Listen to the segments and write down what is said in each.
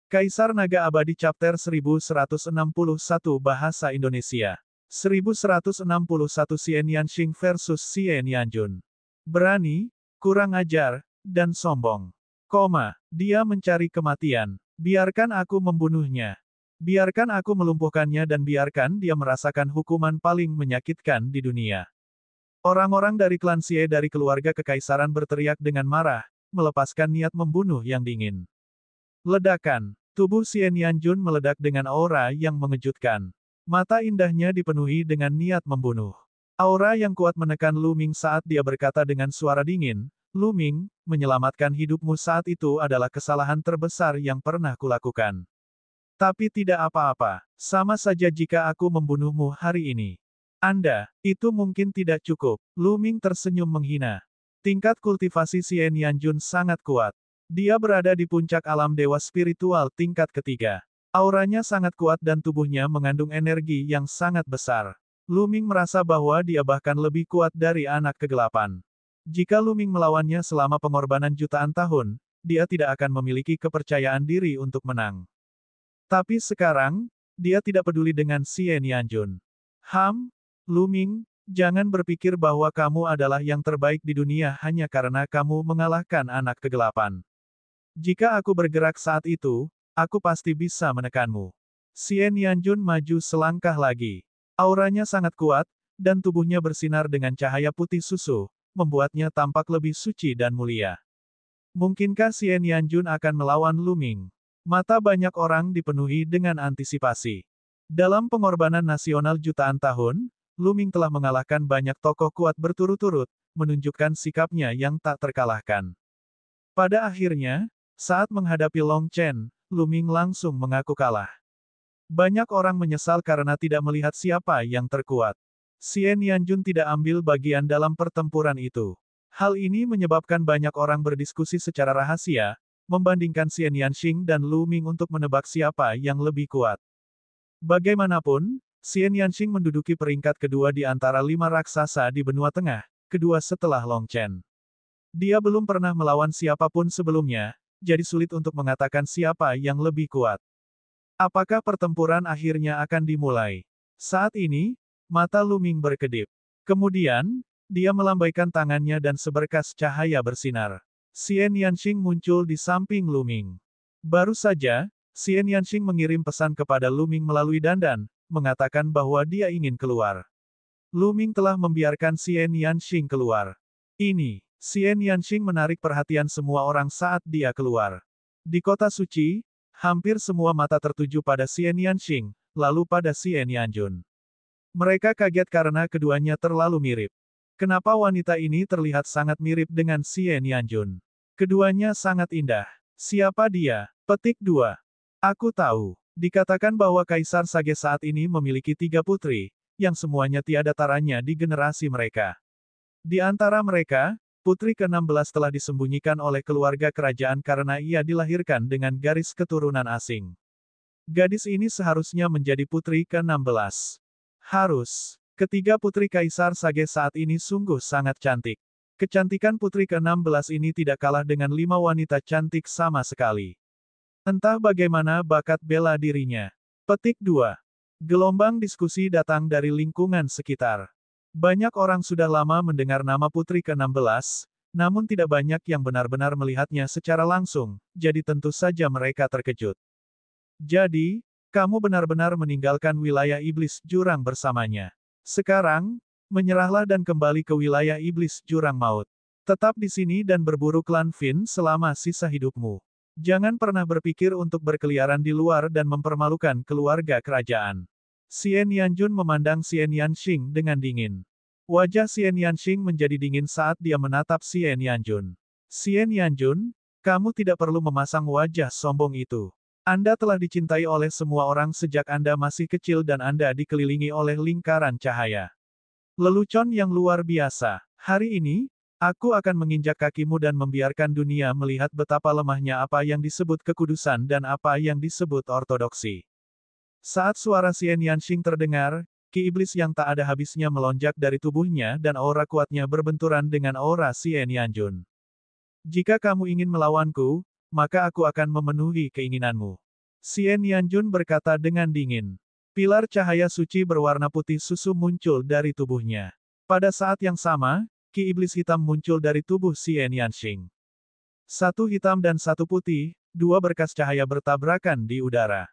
Kaisar Naga Abadi Chapter 1161 Bahasa Indonesia 1161 Xian Yanxing versus Xian Yanjun. Berani, kurang ajar, dan sombong. Dia mencari kematian. Biarkan aku membunuhnya. Biarkan aku melumpuhkannya dan biarkan dia merasakan hukuman paling menyakitkan di dunia. Orang-orang dari klan Xie dari keluarga kekaisaran berteriak dengan marah, melepaskan niat membunuh yang dingin. Ledakan. Tubuh Xian Yanjun meledak dengan aura yang mengejutkan. Mata indahnya dipenuhi dengan niat membunuh. Aura yang kuat menekan Lu Ming saat dia berkata dengan suara dingin, "Lu Ming, menyelamatkan hidupmu saat itu adalah kesalahan terbesar yang pernah kulakukan. Tapi tidak apa-apa, sama saja jika aku membunuhmu hari ini. Itu mungkin tidak cukup." Lu Ming tersenyum menghina. Tingkat kultivasi Xian Yanjun sangat kuat. Dia berada di puncak alam dewa spiritual tingkat ketiga. Auranya sangat kuat dan tubuhnya mengandung energi yang sangat besar. Lu Ming merasa bahwa dia bahkan lebih kuat dari anak kegelapan. Jika Lu Ming melawannya selama pengorbanan jutaan tahun, dia tidak akan memiliki kepercayaan diri untuk menang. Tapi sekarang, dia tidak peduli dengan Xian Yanjun. Lu Ming, jangan berpikir bahwa kamu adalah yang terbaik di dunia hanya karena kamu mengalahkan anak kegelapan. Jika aku bergerak saat itu, aku pasti bisa menekanmu. Xian Yanjun maju selangkah lagi. Auranya sangat kuat, dan tubuhnya bersinar dengan cahaya putih susu, membuatnya tampak lebih suci dan mulia. Mungkinkah Xian Yanjun akan melawan Lu Ming? Mata banyak orang dipenuhi dengan antisipasi. Dalam pengorbanan nasional jutaan tahun, Lu Ming telah mengalahkan banyak tokoh kuat berturut-turut, menunjukkan sikapnya yang tak terkalahkan. Pada akhirnya, saat menghadapi Long Chen, Lu Ming langsung mengaku kalah. Banyak orang menyesal karena tidak melihat siapa yang terkuat. Xian Yanjun tidak ambil bagian dalam pertempuran itu. Hal ini menyebabkan banyak orang berdiskusi secara rahasia, membandingkan Xian Yanxing dan Lu Ming untuk menebak siapa yang lebih kuat. Bagaimanapun, Xian Yanxing menduduki peringkat kedua di antara 5 raksasa di benua tengah, kedua setelah Long Chen. Dia belum pernah melawan siapapun sebelumnya, jadi sulit untuk mengatakan siapa yang lebih kuat. Apakah pertempuran akhirnya akan dimulai? Saat ini, mata Lu Ming berkedip. Kemudian, dia melambaikan tangannya dan seberkas cahaya bersinar. Xian Yanxing muncul di samping Lu Ming. Baru saja, Xian Yanxing mengirim pesan kepada Lu Ming melalui dandan, mengatakan bahwa dia ingin keluar. Lu Ming telah membiarkan Xian Yanxing keluar. Xian Yanxing menarik perhatian semua orang saat dia keluar. Di kota suci, hampir semua mata tertuju pada Xian Yanxing, lalu pada Xian Yanjun. Mereka kaget karena keduanya terlalu mirip. Kenapa wanita ini terlihat sangat mirip dengan Xian Yanjun? Keduanya sangat indah. Siapa dia? Petik 2. Aku tahu. Dikatakan bahwa Kaisar Sage saat ini memiliki 3 putri, yang semuanya tiada taranya di generasi mereka. Di antara mereka, putri ke-16 telah disembunyikan oleh keluarga kerajaan karena ia dilahirkan dengan garis keturunan asing. Gadis ini seharusnya menjadi putri ke-16. Ketiga putri Kaisar Sage saat ini sungguh sangat cantik. Kecantikan putri ke-16 ini tidak kalah dengan 5 wanita cantik sama sekali. Entah bagaimana bakat bela dirinya. Petik 2. Gelombang diskusi datang dari lingkungan sekitar. Banyak orang sudah lama mendengar nama putri ke-16, namun tidak banyak yang benar-benar melihatnya secara langsung, jadi tentu saja mereka terkejut. Jadi, kamu benar-benar meninggalkan wilayah iblis jurang bersamanya. Sekarang, menyerahlah dan kembali ke wilayah iblis jurang maut. Tetap di sini dan berburu klan Fin selama sisa hidupmu. Jangan pernah berpikir untuk berkeliaran di luar dan mempermalukan keluarga kerajaan. Xian Yanjun memandang Xian Yanxing dengan dingin. Wajah Xian Yanxing menjadi dingin saat dia menatap Xian Yanjun. Xian Yanjun, kamu tidak perlu memasang wajah sombong itu. Anda telah dicintai oleh semua orang sejak Anda masih kecil dan Anda dikelilingi oleh lingkaran cahaya. Lelucon yang luar biasa. Hari ini, aku akan menginjak kakimu dan membiarkan dunia melihat betapa lemahnya apa yang disebut kekudusan dan apa yang disebut ortodoksi. Saat suara Xian Yanxing terdengar, ki iblis yang tak ada habisnya melonjak dari tubuhnya dan aura kuatnya berbenturan dengan aura Xian Yanjun. Jika kamu ingin melawanku, maka aku akan memenuhi keinginanmu. Xian Yanjun berkata dengan dingin. Pilar cahaya suci berwarna putih susu muncul dari tubuhnya. Pada saat yang sama, ki iblis hitam muncul dari tubuh Xian Yanxing. Satu hitam dan satu putih, dua berkas cahaya bertabrakan di udara.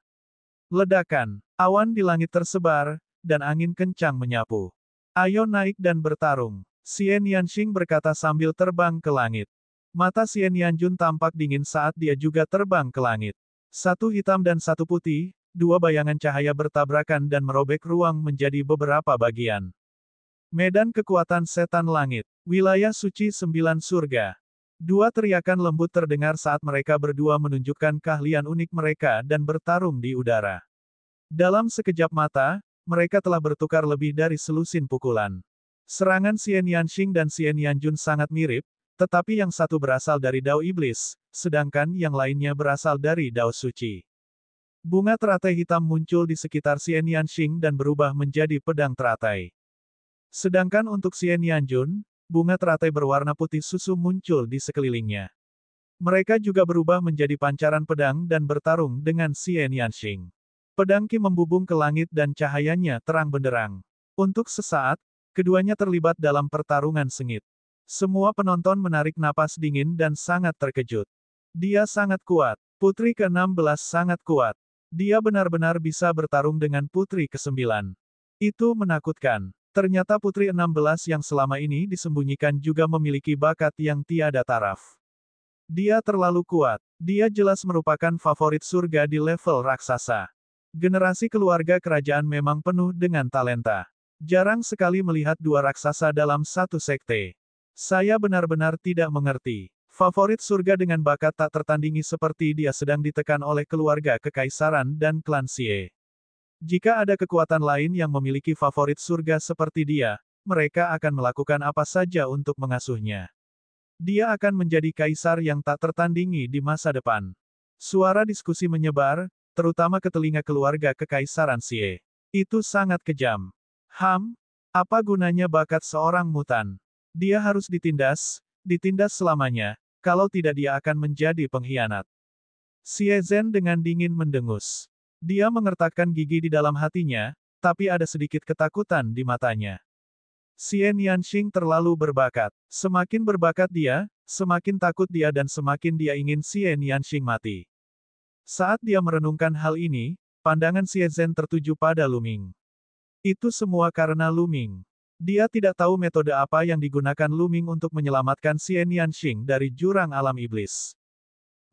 Ledakan, awan di langit tersebar, dan angin kencang menyapu. Ayo naik dan bertarung, Xian Yanxing berkata sambil terbang ke langit. Mata Xian Yanjun tampak dingin saat dia juga terbang ke langit. Satu hitam dan satu putih, dua bayangan cahaya bertabrakan dan merobek ruang menjadi beberapa bagian. Medan kekuatan setan langit, wilayah suci 9 surga. Dua teriakan lembut terdengar saat mereka berdua menunjukkan keahlian unik mereka dan bertarung di udara. Dalam sekejap mata, mereka telah bertukar lebih dari selusin pukulan. Serangan Xian Yanxing dan Xian Yanjun sangat mirip, tetapi yang satu berasal dari Dao Iblis, sedangkan yang lainnya berasal dari Dao Suci. Bunga teratai hitam muncul di sekitar Xian Yanxing dan berubah menjadi pedang teratai. Sedangkan untuk Xian Yanjun, bunga teratai berwarna putih susu muncul di sekelilingnya. Mereka juga berubah menjadi pancaran pedang dan bertarung dengan Xian Yanxing. Pedang Qi membubung ke langit dan cahayanya terang benderang. Untuk sesaat, keduanya terlibat dalam pertarungan sengit. Semua penonton menarik napas dingin dan sangat terkejut. Dia sangat kuat. Putri ke-16 sangat kuat. Dia benar-benar bisa bertarung dengan putri ke-9. Itu menakutkan. Ternyata putri 16 yang selama ini disembunyikan juga memiliki bakat yang tiada taraf. Dia terlalu kuat. Dia jelas merupakan favorit surga di level raksasa. Generasi keluarga kerajaan memang penuh dengan talenta. Jarang sekali melihat dua raksasa dalam satu sekte. Saya benar-benar tidak mengerti. Favorit surga dengan bakat tak tertandingi seperti dia sedang ditekan oleh keluarga kekaisaran dan klan Xie. Jika ada kekuatan lain yang memiliki favorit surga seperti dia, mereka akan melakukan apa saja untuk mengasuhnya. Dia akan menjadi kaisar yang tak tertandingi di masa depan. Suara diskusi menyebar, terutama ke telinga keluarga kekaisaran Xie. Itu sangat kejam. Apa gunanya bakat seorang mutan? Dia harus ditindas selamanya, kalau tidak dia akan menjadi pengkhianat. Xie Zhen dengan dingin mendengus. Dia mengertakkan gigi di dalam hatinya, tapi ada sedikit ketakutan di matanya. Xian Yanxing terlalu berbakat. Semakin berbakat dia, semakin takut dia dan semakin dia ingin Xian Yanxing mati. Saat dia merenungkan hal ini, pandangan Xie Zhen tertuju pada Luming. Itu semua karena Luming. Dia tidak tahu metode apa yang digunakan Luming untuk menyelamatkan Xian Yanxing dari jurang alam iblis.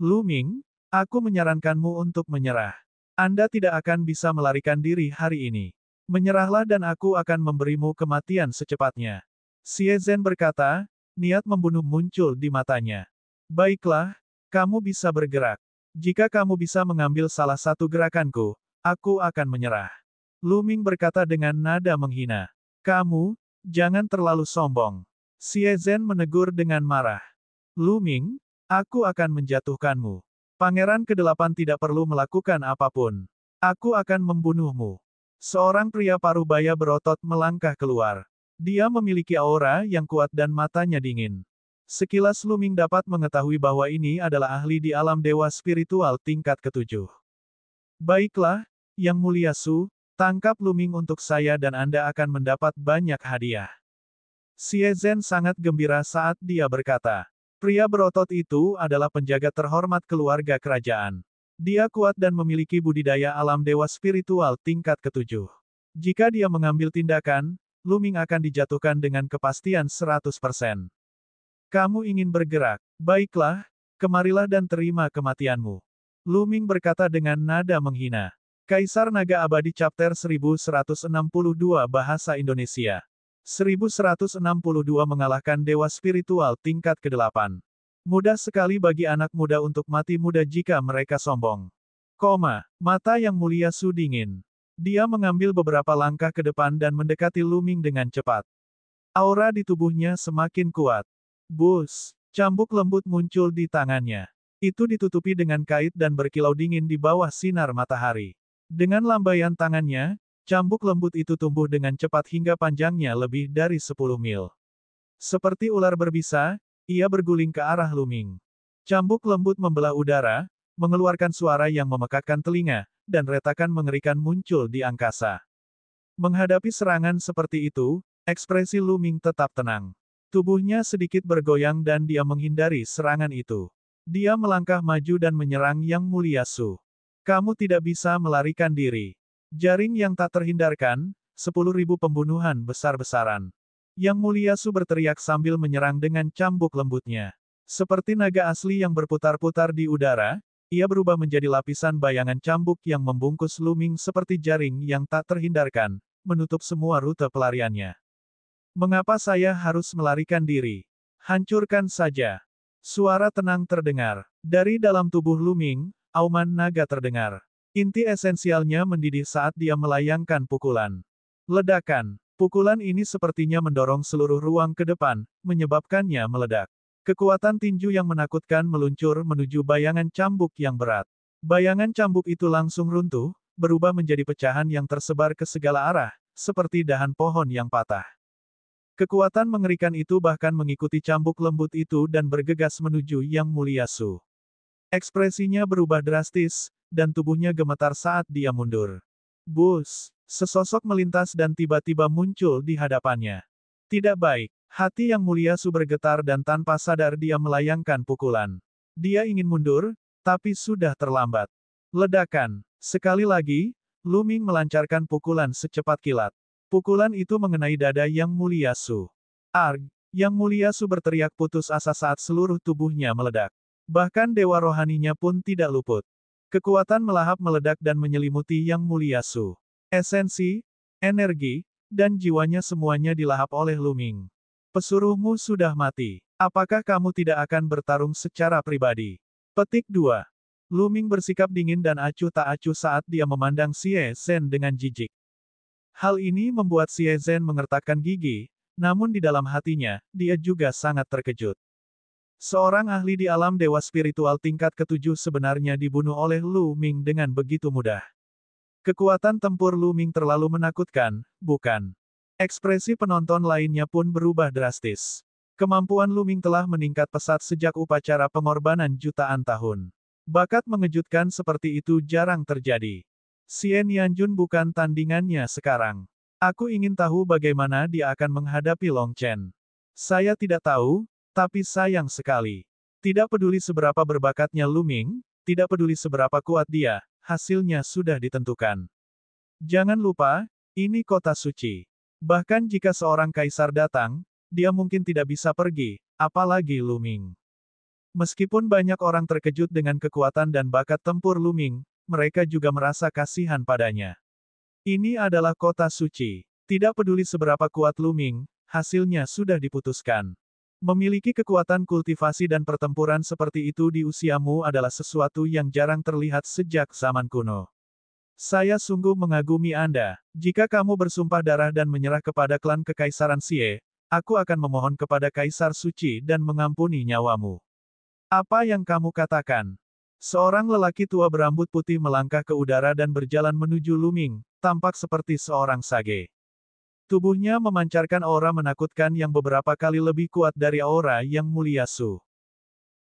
Luming, aku menyarankanmu untuk menyerah. Anda tidak akan bisa melarikan diri hari ini. Menyerahlah dan aku akan memberimu kematian secepatnya. Xie Zhen berkata, niat membunuh muncul di matanya. Baiklah, kamu bisa bergerak. Jika kamu bisa mengambil salah satu gerakanku, aku akan menyerah. Luming berkata dengan nada menghina. Kamu, jangan terlalu sombong. Xie Zhen menegur dengan marah. Luming, aku akan menjatuhkanmu. Pangeran ke-8 tidak perlu melakukan apapun. Aku akan membunuhmu. Seorang pria parubaya berotot melangkah keluar. Dia memiliki aura yang kuat dan matanya dingin. Sekilas Luming dapat mengetahui bahwa ini adalah ahli di alam dewa spiritual tingkat ke-7. Baiklah, Yang Mulia Su, tangkap Luming untuk saya dan Anda akan mendapat banyak hadiah. Xie Zhen sangat gembira saat dia berkata. Pria berotot itu adalah penjaga terhormat keluarga kerajaan. Dia kuat dan memiliki budidaya alam dewa spiritual tingkat ke-7. Jika dia mengambil tindakan, Luming akan dijatuhkan dengan kepastian 100%. Kamu ingin bergerak? Baiklah, kemarilah dan terima kematianmu. Luming berkata dengan nada menghina. Kaisar Naga Abadi Chapter 1162 Bahasa Indonesia 1162 mengalahkan dewa spiritual tingkat ke-8. Mudah sekali bagi anak muda untuk mati muda jika mereka sombong. Mata Yang Mulia Su dingin. Dia mengambil beberapa langkah ke depan dan mendekati Luming dengan cepat. Aura di tubuhnya semakin kuat. Bus, cambuk lembut muncul di tangannya. Itu ditutupi dengan kait dan berkilau dingin di bawah sinar matahari. Dengan lambaian tangannya, cambuk lembut itu tumbuh dengan cepat hingga panjangnya lebih dari 10 mil. Seperti ular berbisa, ia berguling ke arah Luming. Cambuk lembut membelah udara, mengeluarkan suara yang memekakkan telinga, dan retakan mengerikan muncul di angkasa. Menghadapi serangan seperti itu, ekspresi Lu Ming tetap tenang. Tubuhnya sedikit bergoyang dan dia menghindari serangan itu. Dia melangkah maju dan menyerang Yang Mulia Su. Kamu tidak bisa melarikan diri. Jaring yang tak terhindarkan, 10.000 pembunuhan besar-besaran. Yang Mulia Su berteriak sambil menyerang dengan cambuk lembutnya. Seperti naga asli yang berputar-putar di udara, ia berubah menjadi lapisan bayangan cambuk yang membungkus Lu Ming seperti jaring yang tak terhindarkan, menutup semua rute pelariannya. Mengapa saya harus melarikan diri? Hancurkan saja. Suara tenang terdengar. Dari dalam tubuh Lu Ming, auman naga terdengar. Inti esensialnya mendidih saat dia melayangkan pukulan. Ledakan. Pukulan ini sepertinya mendorong seluruh ruang ke depan, menyebabkannya meledak. Kekuatan tinju yang menakutkan meluncur menuju bayangan cambuk yang berat. Bayangan cambuk itu langsung runtuh, berubah menjadi pecahan yang tersebar ke segala arah, seperti dahan pohon yang patah. Kekuatan mengerikan itu bahkan mengikuti cambuk lembut itu dan bergegas menuju Yang Mulia Su. Ekspresinya berubah drastis, dan tubuhnya gemetar saat dia mundur. Bus! Sesosok melintas dan tiba-tiba muncul di hadapannya. Tidak baik. Hati Yang Mulia Su bergetar dan tanpa sadar dia melayangkan pukulan. Dia ingin mundur, tapi sudah terlambat. Ledakan. Sekali lagi, Lu Ming melancarkan pukulan secepat kilat. Pukulan itu mengenai dada Yang Mulia Su. Arg! Yang Mulia Su berteriak putus asa saat seluruh tubuhnya meledak. Bahkan dewa rohaninya pun tidak luput. Kekuatan melahap meledak dan menyelimuti Yang Mulia Su. Esensi, energi, dan jiwanya semuanya dilahap oleh Lu Ming. Pesuruhmu sudah mati. Apakah kamu tidak akan bertarung secara pribadi? Petik 2. Lu Ming bersikap dingin dan acuh tak acuh saat dia memandang Xie Zhen dengan jijik. Hal ini membuat Xie Zhen mengertakkan gigi, namun di dalam hatinya, dia juga sangat terkejut. Seorang ahli di alam dewa spiritual tingkat ke-7 sebenarnya dibunuh oleh Lu Ming dengan begitu mudah. Kekuatan tempur Lu Ming terlalu menakutkan, bukan? Ekspresi penonton lainnya pun berubah drastis. Kemampuan Lu Ming telah meningkat pesat sejak upacara pengorbanan jutaan tahun. Bakat mengejutkan seperti itu jarang terjadi. Xian Yanjun bukan tandingannya sekarang. Aku ingin tahu bagaimana dia akan menghadapi Long Chen. Saya tidak tahu, tapi sayang sekali. Tidak peduli seberapa berbakatnya Lu Ming, tidak peduli seberapa kuat dia, hasilnya sudah ditentukan. Jangan lupa, ini kota suci. Bahkan jika seorang kaisar datang, dia mungkin tidak bisa pergi, apalagi Lu Ming. Meskipun banyak orang terkejut dengan kekuatan dan bakat tempur Lu Ming, mereka juga merasa kasihan padanya. Ini adalah kota suci. Tidak peduli seberapa kuat Lu Ming, hasilnya sudah diputuskan. Memiliki kekuatan kultivasi dan pertempuran seperti itu di usiamu adalah sesuatu yang jarang terlihat sejak zaman kuno. Saya sungguh mengagumi Anda. Jika kamu bersumpah darah dan menyerah kepada klan Kekaisaran Xie, aku akan memohon kepada Kaisar Suci dan mengampuni nyawamu. Apa yang kamu katakan? Seorang lelaki tua berambut putih melangkah ke udara dan berjalan menuju Lu Ming, tampak seperti seorang sage. Tubuhnya memancarkan aura menakutkan yang beberapa kali lebih kuat dari aura Yang Mulia Su.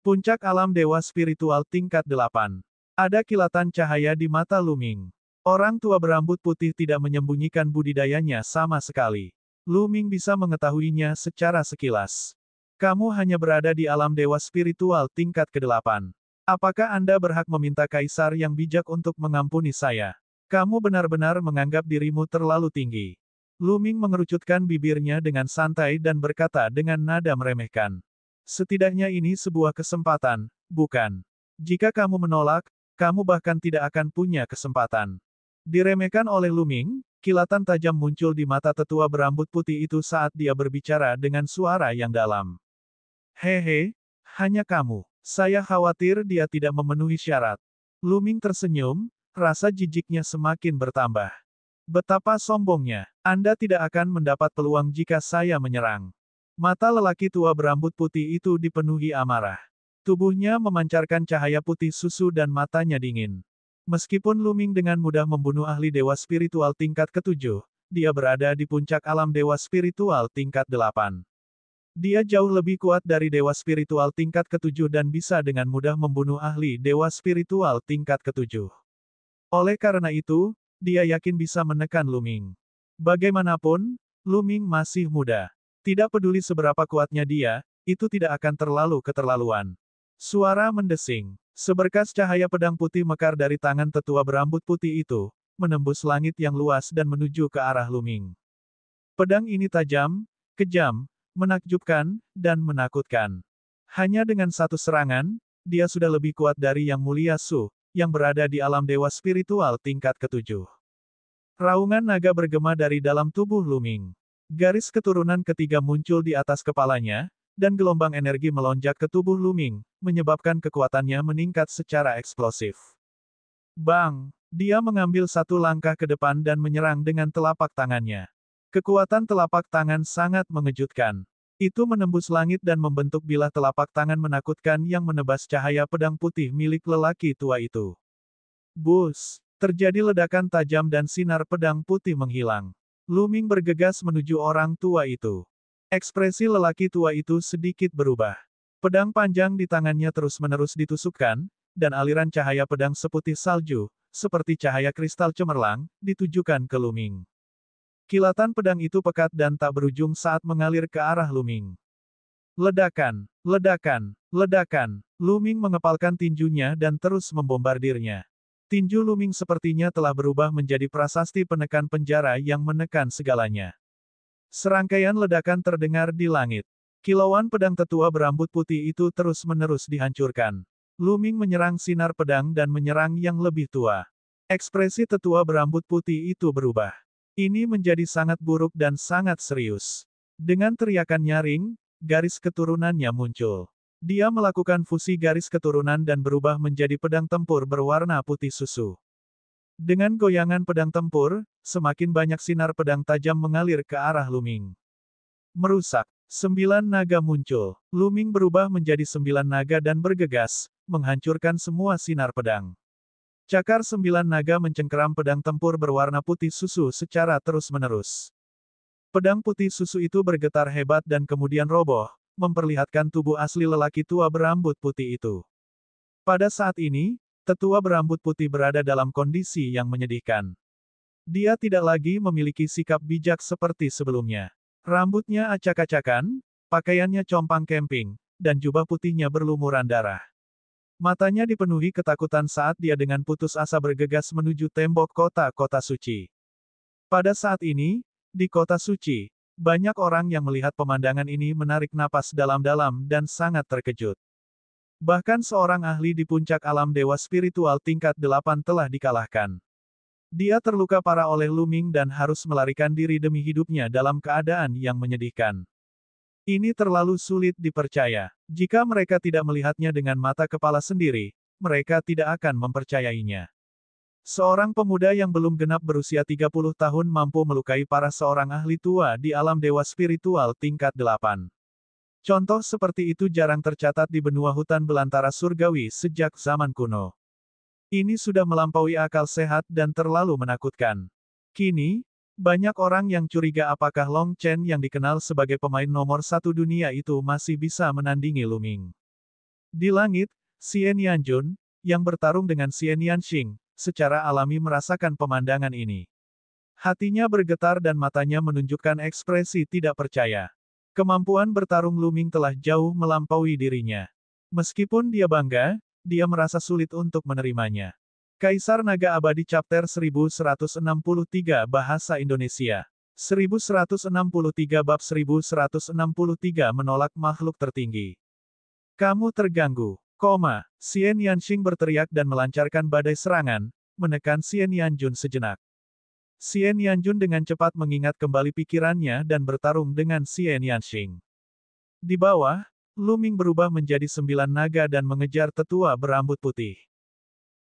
Puncak alam dewa spiritual tingkat 8. Ada kilatan cahaya di mata Lu Ming. Orang tua berambut putih tidak menyembunyikan budidayanya sama sekali. Lu Ming bisa mengetahuinya secara sekilas. Kamu hanya berada di alam dewa spiritual tingkat ke-8. Apakah Anda berhak meminta kaisar yang bijak untuk mengampuni saya? Kamu benar-benar menganggap dirimu terlalu tinggi. Lu Ming mengerucutkan bibirnya dengan santai dan berkata dengan nada meremehkan. Setidaknya ini sebuah kesempatan, bukan? Jika kamu menolak, kamu bahkan tidak akan punya kesempatan. Diremehkan oleh Lu Ming, kilatan tajam muncul di mata tetua berambut putih itu saat dia berbicara dengan suara yang dalam. Hehe, hanya kamu. Saya khawatir dia tidak memenuhi syarat. Lu Ming tersenyum, rasa jijiknya semakin bertambah. Betapa sombongnya. Anda tidak akan mendapat peluang jika saya menyerang. Mata lelaki tua berambut putih itu dipenuhi amarah. Tubuhnya memancarkan cahaya putih susu dan matanya dingin. Meskipun Lu Ming dengan mudah membunuh ahli dewa spiritual tingkat ke-7, dia berada di puncak alam dewa spiritual tingkat 8. Dia jauh lebih kuat dari dewa spiritual tingkat ketujuh dan bisa dengan mudah membunuh ahli dewa spiritual tingkat ketujuh. Oleh karena itu, dia yakin bisa menekan Lu Ming. Bagaimanapun, Lu Ming masih muda. Tidak peduli seberapa kuatnya dia, itu tidak akan terlalu keterlaluan. Suara mendesing. Seberkas cahaya pedang putih mekar dari tangan tetua berambut putih itu, menembus langit yang luas dan menuju ke arah Lu Ming. Pedang ini tajam, kejam, menakjubkan, dan menakutkan. Hanya dengan satu serangan, dia sudah lebih kuat dari Yang Mulia Su, yang berada di alam dewa spiritual tingkat ketujuh. Raungan naga bergema dari dalam tubuh Lu Ming. Garis keturunan ketiga muncul di atas kepalanya, dan gelombang energi melonjak ke tubuh Lu Ming, menyebabkan kekuatannya meningkat secara eksplosif. Bang! Dia mengambil satu langkah ke depan dan menyerang dengan telapak tangannya. Kekuatan telapak tangan sangat mengejutkan. Itu menembus langit dan membentuk bilah telapak tangan menakutkan yang menebas cahaya pedang putih milik lelaki tua itu. Bus! Terjadi ledakan tajam dan sinar pedang putih menghilang. Lu Ming bergegas menuju orang tua itu. Ekspresi lelaki tua itu sedikit berubah. Pedang panjang di tangannya terus-menerus ditusukkan, dan aliran cahaya pedang seputih salju, seperti cahaya kristal cemerlang, ditujukan ke Lu Ming. Kilatan pedang itu pekat dan tak berujung saat mengalir ke arah Lu Ming. Ledakan, ledakan, ledakan. Lu Ming mengepalkan tinjunya dan terus membombardirnya. Tinju Lu Ming sepertinya telah berubah menjadi prasasti penekan penjara yang menekan segalanya. Serangkaian ledakan terdengar di langit. Kilauan pedang tetua berambut putih itu terus-menerus dihancurkan. Lu Ming menyerang sinar pedang dan menyerang yang lebih tua. Ekspresi tetua berambut putih itu berubah. Ini menjadi sangat buruk dan sangat serius. Dengan teriakan nyaring, garis keturunannya muncul. Dia melakukan fusi garis keturunan dan berubah menjadi pedang tempur berwarna putih susu. Dengan goyangan pedang tempur, semakin banyak sinar pedang tajam mengalir ke arah Lu Ming. Merusak. 9 naga muncul. Lu Ming berubah menjadi 9 naga dan bergegas, menghancurkan semua sinar pedang. Cakar 9 naga mencengkeram pedang tempur berwarna putih susu secara terus-menerus. Pedang putih susu itu bergetar hebat dan kemudian roboh, memperlihatkan tubuh asli lelaki tua berambut putih itu. Pada saat ini, tetua berambut putih berada dalam kondisi yang menyedihkan. Dia tidak lagi memiliki sikap bijak seperti sebelumnya. Rambutnya acak-acakan, pakaiannya compang camping, dan jubah putihnya berlumuran darah. Matanya dipenuhi ketakutan saat dia dengan putus asa bergegas menuju tembok kota-kota suci. Pada saat ini, di kota suci, banyak orang yang melihat pemandangan ini menarik napas dalam-dalam dan sangat terkejut. Bahkan seorang ahli di puncak alam dewa spiritual tingkat 8 telah dikalahkan. Dia terluka parah oleh Lu Ming dan harus melarikan diri demi hidupnya dalam keadaan yang menyedihkan. Ini terlalu sulit dipercaya. Jika mereka tidak melihatnya dengan mata kepala sendiri, mereka tidak akan mempercayainya. Seorang pemuda yang belum genap berusia 30 tahun mampu melukai parah seorang ahli tua di alam dewa spiritual tingkat 8. Contoh seperti itu jarang tercatat di benua hutan belantara surgawi sejak zaman kuno. Ini sudah melampaui akal sehat dan terlalu menakutkan. Kini, banyak orang yang curiga apakah Long Chen yang dikenal sebagai pemain nomor 1 dunia itu masih bisa menandingi Lu Ming. Di langit, Xian Yanjun, yang bertarung dengan Xian Yanxing, secara alami merasakan pemandangan ini. Hatinya bergetar dan matanya menunjukkan ekspresi tidak percaya. Kemampuan bertarung Lu Ming telah jauh melampaui dirinya. Meskipun dia bangga, dia merasa sulit untuk menerimanya. Kaisar Naga Abadi Chapter 1163 Bahasa Indonesia 1163 Bab 1163 Menolak Makhluk Tertinggi. Kamu terganggu, Xian Yanxing berteriak dan melancarkan badai serangan, menekan Xian Yanjun sejenak. Xian Yanjun dengan cepat mengingat kembali pikirannya dan bertarung dengan Xian Yanxing. Di bawah, Lu Ming berubah menjadi 9 naga dan mengejar tetua berambut putih.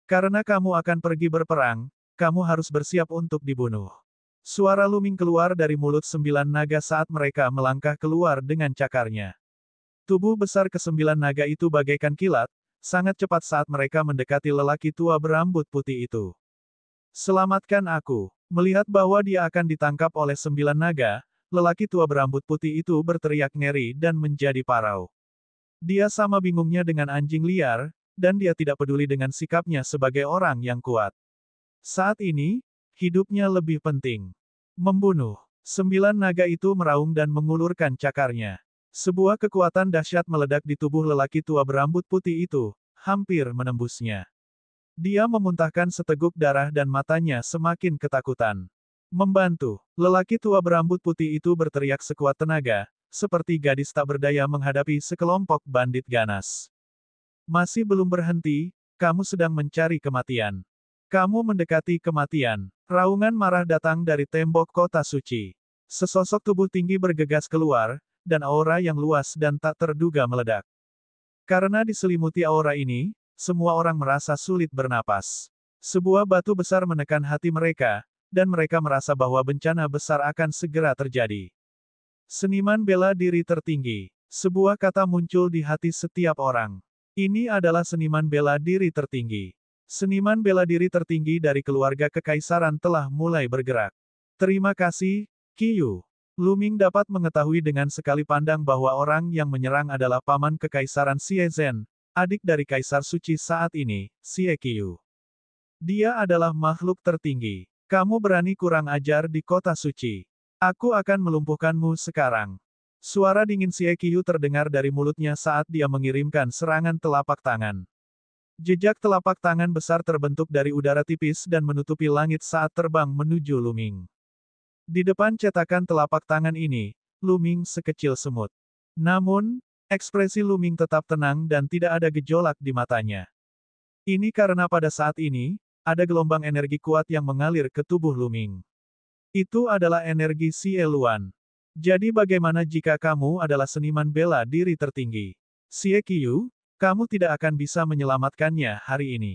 Karena kamu akan pergi berperang, kamu harus bersiap untuk dibunuh. Suara Lu Ming keluar dari mulut 9 naga saat mereka melangkah keluar dengan cakarnya. Tubuh besar ke-9 naga itu bagaikan kilat, sangat cepat saat mereka mendekati lelaki tua berambut putih itu. Selamatkan aku. Melihat bahwa dia akan ditangkap oleh 9 naga, Lelaki tua berambut putih itu berteriak ngeri dan menjadi parau. Dia sama bingungnya dengan anjing liar, dan dia tidak peduli dengan sikapnya sebagai orang yang kuat. Saat ini, hidupnya lebih penting. Membunuh. 9 naga itu meraung dan mengulurkan cakarnya. Sebuah kekuatan dahsyat meledak di tubuh lelaki tua berambut putih itu, hampir menembusnya. Dia memuntahkan seteguk darah dan matanya semakin ketakutan. Membantu. Lelaki tua berambut putih itu berteriak sekuat tenaga, seperti gadis tak berdaya menghadapi sekelompok bandit ganas. Masih belum berhenti, kamu sedang mencari kematian. Kamu mendekati kematian. Raungan marah datang dari tembok kota suci. Sesosok tubuh tinggi bergegas keluar, dan aura yang luas dan tak terduga meledak. Karena diselimuti aura ini, semua orang merasa sulit bernapas. Sebuah batu besar menekan hati mereka, dan mereka merasa bahwa bencana besar akan segera terjadi. Seniman bela diri tertinggi. Sebuah kata muncul di hati setiap orang. Ini adalah seniman bela diri tertinggi. Seniman bela diri tertinggi dari keluarga kekaisaran telah mulai bergerak. Terima kasih, Qiyu. Lu Ming dapat mengetahui dengan sekali pandang bahwa orang yang menyerang adalah paman kekaisaran Xie Zhen, adik dari kaisar suci saat ini, Xie Qiyu. Dia adalah makhluk tertinggi. Kamu berani kurang ajar di kota suci. Aku akan melumpuhkanmu sekarang. Suara dingin Xie Qiyu terdengar dari mulutnya saat dia mengirimkan serangan telapak tangan. Jejak telapak tangan besar terbentuk dari udara tipis dan menutupi langit saat terbang menuju Lu Ming. Di depan cetakan telapak tangan ini, Lu Ming sekecil semut. Namun, ekspresi Lu Ming tetap tenang dan tidak ada gejolak di matanya. Ini karena pada saat ini, ada gelombang energi kuat yang mengalir ke tubuh Lu Ming. Itu adalah energi Xie Luan. Jadi bagaimana jika kamu adalah seniman bela diri tertinggi? Xie Qiyu, kamu tidak akan bisa menyelamatkannya hari ini.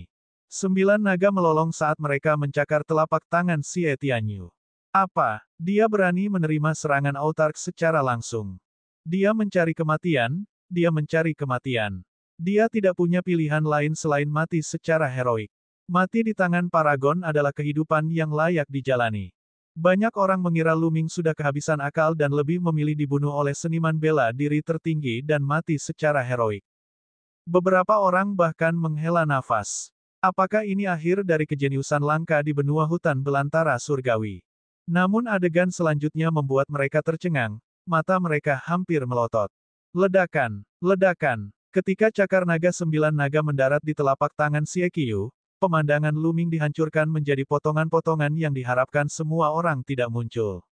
9 naga melolong saat mereka mencakar telapak tangan Xie Tianyu. Apa? Dia berani menerima serangan autark secara langsung. Dia mencari kematian, dia mencari kematian. Dia tidak punya pilihan lain selain mati secara heroik. Mati di tangan Paragon adalah kehidupan yang layak dijalani. Banyak orang mengira Lu Ming sudah kehabisan akal dan lebih memilih dibunuh oleh seniman bela diri tertinggi dan mati secara heroik. Beberapa orang bahkan menghela nafas. Apakah ini akhir dari kejeniusan langka di benua hutan belantara surgawi? Namun adegan selanjutnya membuat mereka tercengang, mata mereka hampir melotot. Ledakan, ledakan. Ketika cakar naga 9 naga mendarat di telapak tangan Xie Qiyu, pemandangan Lu Ming dihancurkan menjadi potongan-potongan yang diharapkan semua orang tidak muncul.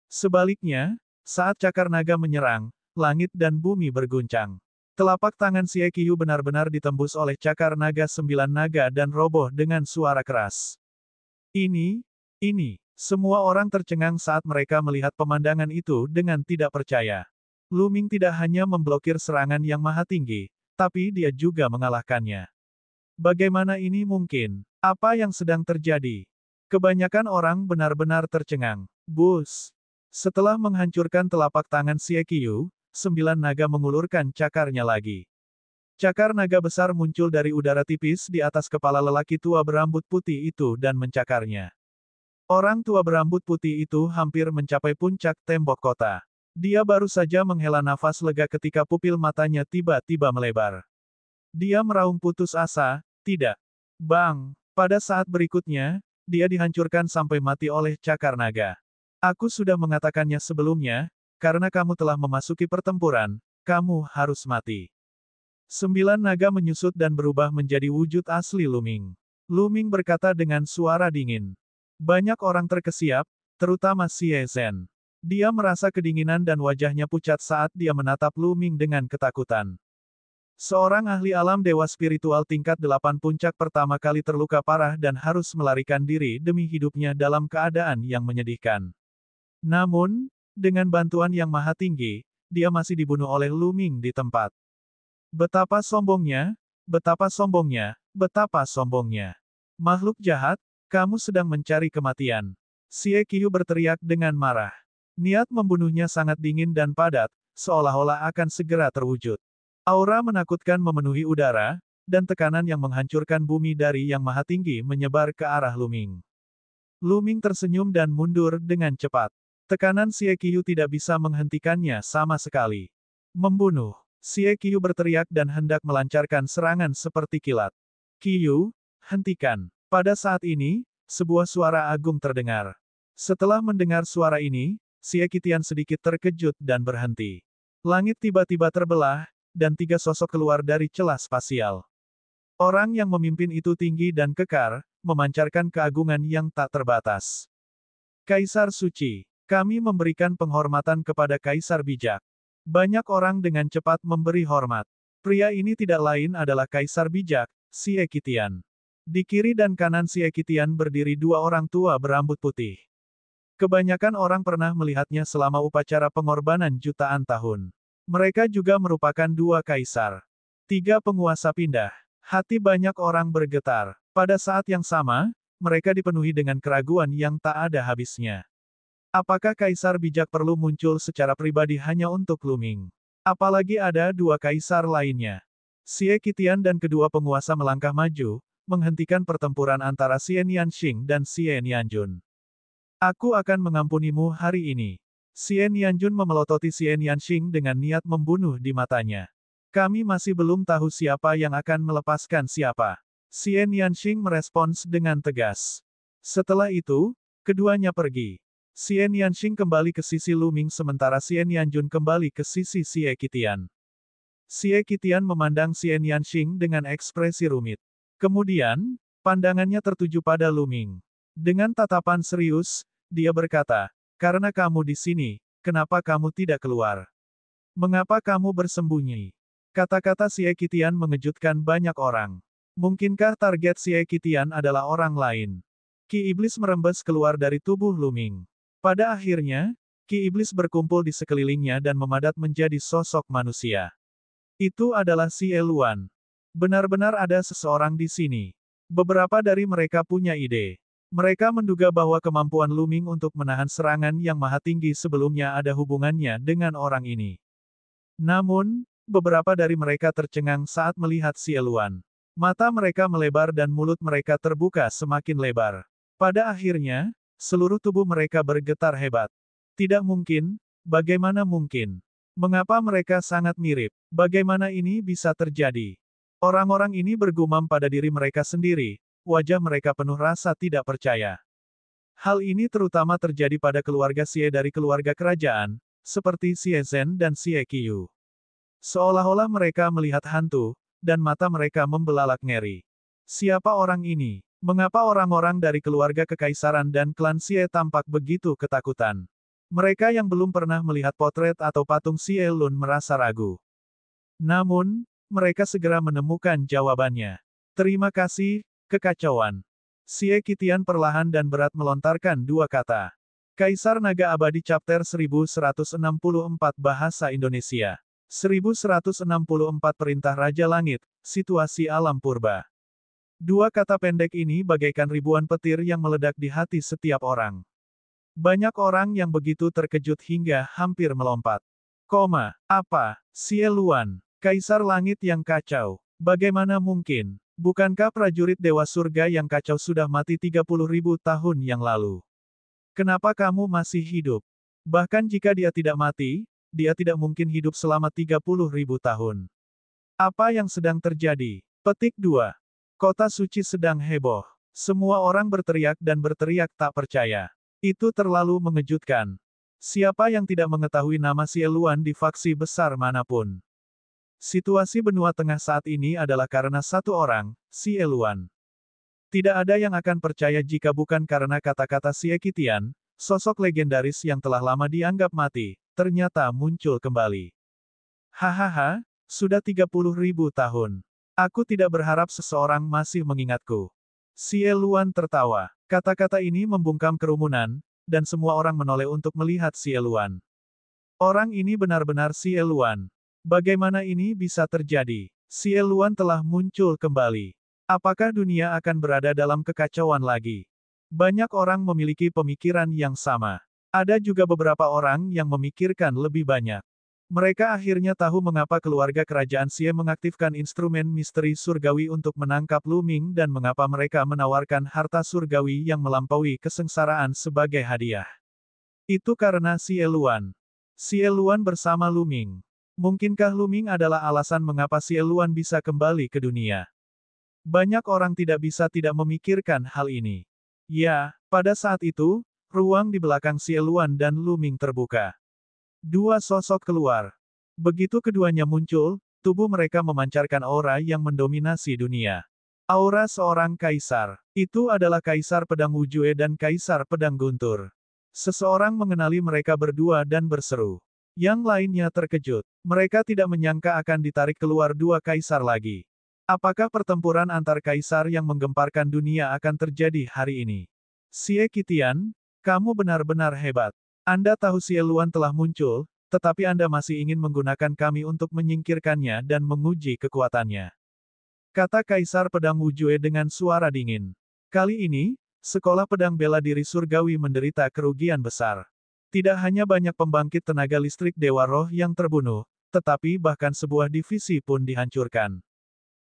Sebaliknya, saat cakar naga menyerang, langit dan bumi berguncang. Telapak tangan Xie Qiyu benar-benar ditembus oleh cakar naga 9 naga dan roboh dengan suara keras. Ini, semua orang tercengang saat mereka melihat pemandangan itu dengan tidak percaya. Lu Ming tidak hanya memblokir serangan yang maha tinggi, tapi dia juga mengalahkannya. Bagaimana ini mungkin? Apa yang sedang terjadi? Kebanyakan orang benar-benar tercengang. Bus. Setelah menghancurkan telapak tangan Xie Qiyu, 9 naga mengulurkan cakarnya lagi. Cakar naga besar muncul dari udara tipis di atas kepala lelaki tua berambut putih itu dan mencakarnya. Orang tua berambut putih itu hampir mencapai puncak tembok kota. Dia baru saja menghela nafas lega ketika pupil matanya tiba-tiba melebar. Dia meraung putus asa, tidak. Bang! Pada saat berikutnya, dia dihancurkan sampai mati oleh cakar naga. Aku sudah mengatakannya sebelumnya, karena kamu telah memasuki pertempuran, kamu harus mati. 9 naga menyusut dan berubah menjadi wujud asli Lu Ming. Lu Ming berkata dengan suara dingin. Banyak orang terkesiap, terutama Xie Zhen. Dia merasa kedinginan dan wajahnya pucat saat dia menatap Lu Ming dengan ketakutan. Seorang ahli alam dewa spiritual tingkat 8 puncak pertama kali terluka parah dan harus melarikan diri demi hidupnya dalam keadaan yang menyedihkan. Namun, dengan bantuan yang maha tinggi, dia masih dibunuh oleh Lu Ming di tempat. Betapa sombongnya, betapa sombongnya, betapa sombongnya. Makhluk jahat, kamu sedang mencari kematian. Xie Qiyu berteriak dengan marah. Niat membunuhnya sangat dingin dan padat, seolah-olah akan segera terwujud. Aura menakutkan memenuhi udara, dan tekanan yang menghancurkan bumi dari yang maha tinggi menyebar ke arah Lu Ming. Lu Ming tersenyum dan mundur dengan cepat. Tekanan Xie Qiu tidak bisa menghentikannya sama sekali. Membunuh. Xie Qiu berteriak dan hendak melancarkan serangan seperti kilat. Qiu, hentikan. Pada saat ini, sebuah suara agung terdengar. Setelah mendengar suara ini, Xie Qitian sedikit terkejut dan berhenti. Langit tiba-tiba terbelah, dan 3 sosok keluar dari celah spasial. Orang yang memimpin itu tinggi dan kekar, memancarkan keagungan yang tak terbatas. Kaisar Suci, kami memberikan penghormatan kepada Kaisar Bijak. Banyak orang dengan cepat memberi hormat. Pria ini tidak lain adalah Kaisar Bijak, Xie Qitian. Di kiri dan kanan Xie Qitian berdiri 2 orang tua berambut putih. Kebanyakan orang pernah melihatnya selama upacara pengorbanan jutaan tahun. Mereka juga merupakan 2 kaisar. 3 penguasa pindah. Hati banyak orang bergetar. Pada saat yang sama, mereka dipenuhi dengan keraguan yang tak ada habisnya. Apakah Kaisar Bijak perlu muncul secara pribadi hanya untuk Luming? Apalagi ada 2 kaisar lainnya. Xie Qitian dan kedua penguasa melangkah maju, menghentikan pertempuran antara Xie Nianxing dan Xie Nianjun. Aku akan mengampunimu hari ini. Xie Nianjun memelototi Xie Nianxing dengan niat membunuh di matanya. Kami masih belum tahu siapa yang akan melepaskan siapa. Xie Nianxing merespons dengan tegas. Setelah itu, keduanya pergi. Xie Nianxing kembali ke sisi Luming sementara Xie Nianjun kembali ke sisi Xie Qitian. Xie Qitian memandang Xie Nianxing dengan ekspresi rumit. Kemudian, pandangannya tertuju pada Luming. Dengan tatapan serius, dia berkata, "Karena kamu di sini, kenapa kamu tidak keluar? Mengapa kamu bersembunyi?" Kata-kata Xie Qitian mengejutkan banyak orang. Mungkinkah target Xie Qitian adalah orang lain? Ki Iblis merembes keluar dari tubuh Luming. Pada akhirnya, Ki Iblis berkumpul di sekelilingnya dan memadat menjadi sosok manusia. Itu adalah Xie Luan. Benar-benar ada seseorang di sini. Beberapa dari mereka punya ide. Mereka menduga bahwa kemampuan Luming untuk menahan serangan yang maha tinggi sebelumnya ada hubungannya dengan orang ini. Namun, beberapa dari mereka tercengang saat melihat Xie Luan. Mata mereka melebar dan mulut mereka terbuka semakin lebar. Pada akhirnya, seluruh tubuh mereka bergetar hebat. Tidak mungkin, bagaimana mungkin? Mengapa mereka sangat mirip? Bagaimana ini bisa terjadi? Orang-orang ini bergumam pada diri mereka sendiri, wajah mereka penuh rasa tidak percaya. Hal ini terutama terjadi pada keluarga Xie dari keluarga kerajaan, seperti Xie Zhen dan Xie Qiu. Seolah-olah mereka melihat hantu, dan mata mereka membelalak ngeri. Siapa orang ini? Mengapa orang-orang dari keluarga kekaisaran dan klan Xie tampak begitu ketakutan? Mereka yang belum pernah melihat potret atau patung Xie Lun merasa ragu. Namun, mereka segera menemukan jawabannya. Terima kasih, kekacauan. Xie Qitian perlahan dan berat melontarkan 2 kata. Kaisar Naga Abadi Chapter 1164 Bahasa Indonesia 1164 Perintah Raja Langit, Situasi Alam Purba. 2 kata pendek ini bagaikan ribuan petir yang meledak di hati setiap orang. Banyak orang yang begitu terkejut hingga hampir melompat. Apa? Xie Luan, Kaisar Langit yang kacau. Bagaimana mungkin? Bukankah prajurit Dewa Surga yang kacau sudah mati 30.000 tahun yang lalu? Kenapa kamu masih hidup? Bahkan jika dia tidak mati, dia tidak mungkin hidup selama 30.000 tahun. Apa yang sedang terjadi? Petik 2. Kota suci sedang heboh. Semua orang berteriak dan berteriak tak percaya. Itu terlalu mengejutkan. Siapa yang tidak mengetahui nama Xie Luan di faksi besar manapun? Situasi benua tengah saat ini adalah karena satu orang, Xie Luan. Tidak ada yang akan percaya jika bukan karena kata-kata Xie Qitian, sosok legendaris yang telah lama dianggap mati, ternyata muncul kembali. Hahaha, sudah 30.000 tahun. Aku tidak berharap seseorang masih mengingatku. Xie Luan tertawa. Kata-kata ini membungkam kerumunan, dan semua orang menoleh untuk melihat Xie Luan. Orang ini benar-benar Xie Luan. Bagaimana ini bisa terjadi? Xie Luan telah muncul kembali. Apakah dunia akan berada dalam kekacauan lagi? Banyak orang memiliki pemikiran yang sama. Ada juga beberapa orang yang memikirkan lebih banyak. Mereka akhirnya tahu mengapa keluarga kerajaan Xie mengaktifkan instrumen misteri surgawi untuk menangkap Luming dan mengapa mereka menawarkan harta surgawi yang melampaui kesengsaraan sebagai hadiah. Itu karena Xie Luan. Xie Luan bersama Lu Ming. Mungkinkah Lu Ming adalah alasan mengapa Xie Luan bisa kembali ke dunia? Banyak orang tidak bisa tidak memikirkan hal ini. Ya, pada saat itu, ruang di belakang Xie Luan dan Lu Ming terbuka. Dua sosok keluar. Begitu keduanya muncul, tubuh mereka memancarkan aura yang mendominasi dunia. Aura seorang kaisar. Itu adalah Kaisar Pedang Wujue dan Kaisar Pedang Guntur. Seseorang mengenali mereka berdua dan berseru. Yang lainnya terkejut. Mereka tidak menyangka akan ditarik keluar dua kaisar lagi. Apakah pertempuran antar kaisar yang menggemparkan dunia akan terjadi hari ini? Xie Qitian, kamu benar-benar hebat. Anda tahu Xie Luan telah muncul, tetapi Anda masih ingin menggunakan kami untuk menyingkirkannya dan menguji kekuatannya. Kata Kaisar Pedang Wujue dengan suara dingin. Kali ini, Sekolah Pedang Bela Diri Surgawi menderita kerugian besar. Tidak hanya banyak pembangkit tenaga listrik Dewa Roh yang terbunuh, tetapi bahkan sebuah divisi pun dihancurkan.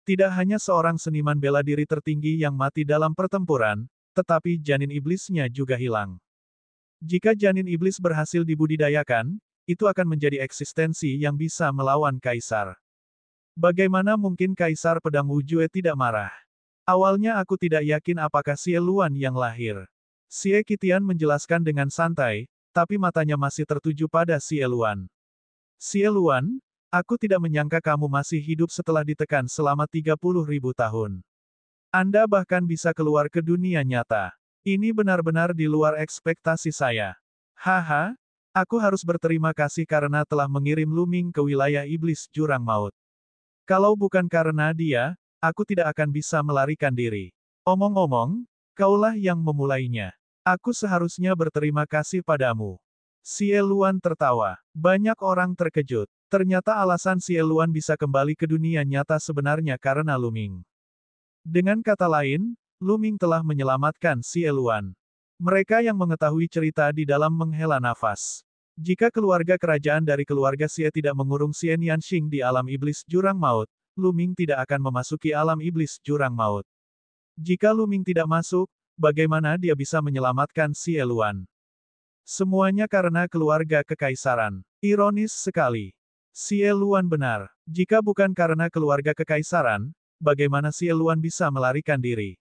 Tidak hanya seorang seniman bela diri tertinggi yang mati dalam pertempuran, tetapi janin iblisnya juga hilang. Jika janin iblis berhasil dibudidayakan, itu akan menjadi eksistensi yang bisa melawan kaisar. Bagaimana mungkin Kaisar Pedang Wujue tidak marah? Awalnya aku tidak yakin apakah Xie Luan yang lahir. Xie Qitian menjelaskan dengan santai, tapi matanya masih tertuju pada Xie Luan. Xie Luan, aku tidak menyangka kamu masih hidup setelah ditekan selama 30.000 tahun. Anda bahkan bisa keluar ke dunia nyata. Ini benar-benar di luar ekspektasi saya. Haha, aku harus berterima kasih karena telah mengirim Lu Ming ke wilayah iblis jurang maut. Kalau bukan karena dia, aku tidak akan bisa melarikan diri. Omong-omong, kaulah yang memulainya. Aku seharusnya berterima kasih padamu. Xie Luan tertawa. Banyak orang terkejut. Ternyata alasan Xie Luan bisa kembali ke dunia nyata sebenarnya karena Lu Ming. Dengan kata lain, Lu Ming telah menyelamatkan Xie Luan. Mereka yang mengetahui cerita di dalam menghela nafas. Jika keluarga kerajaan dari keluarga Xie tidak mengurung Xie Nianxing di alam iblis jurang maut, Lu Ming tidak akan memasuki alam iblis jurang maut. Jika Lu Ming tidak masuk, bagaimana dia bisa menyelamatkan Xie Luan? Semuanya karena keluarga kekaisaran. Ironis sekali. Xie Luan benar. Jika bukan karena keluarga kekaisaran, bagaimana Xie Luan bisa melarikan diri?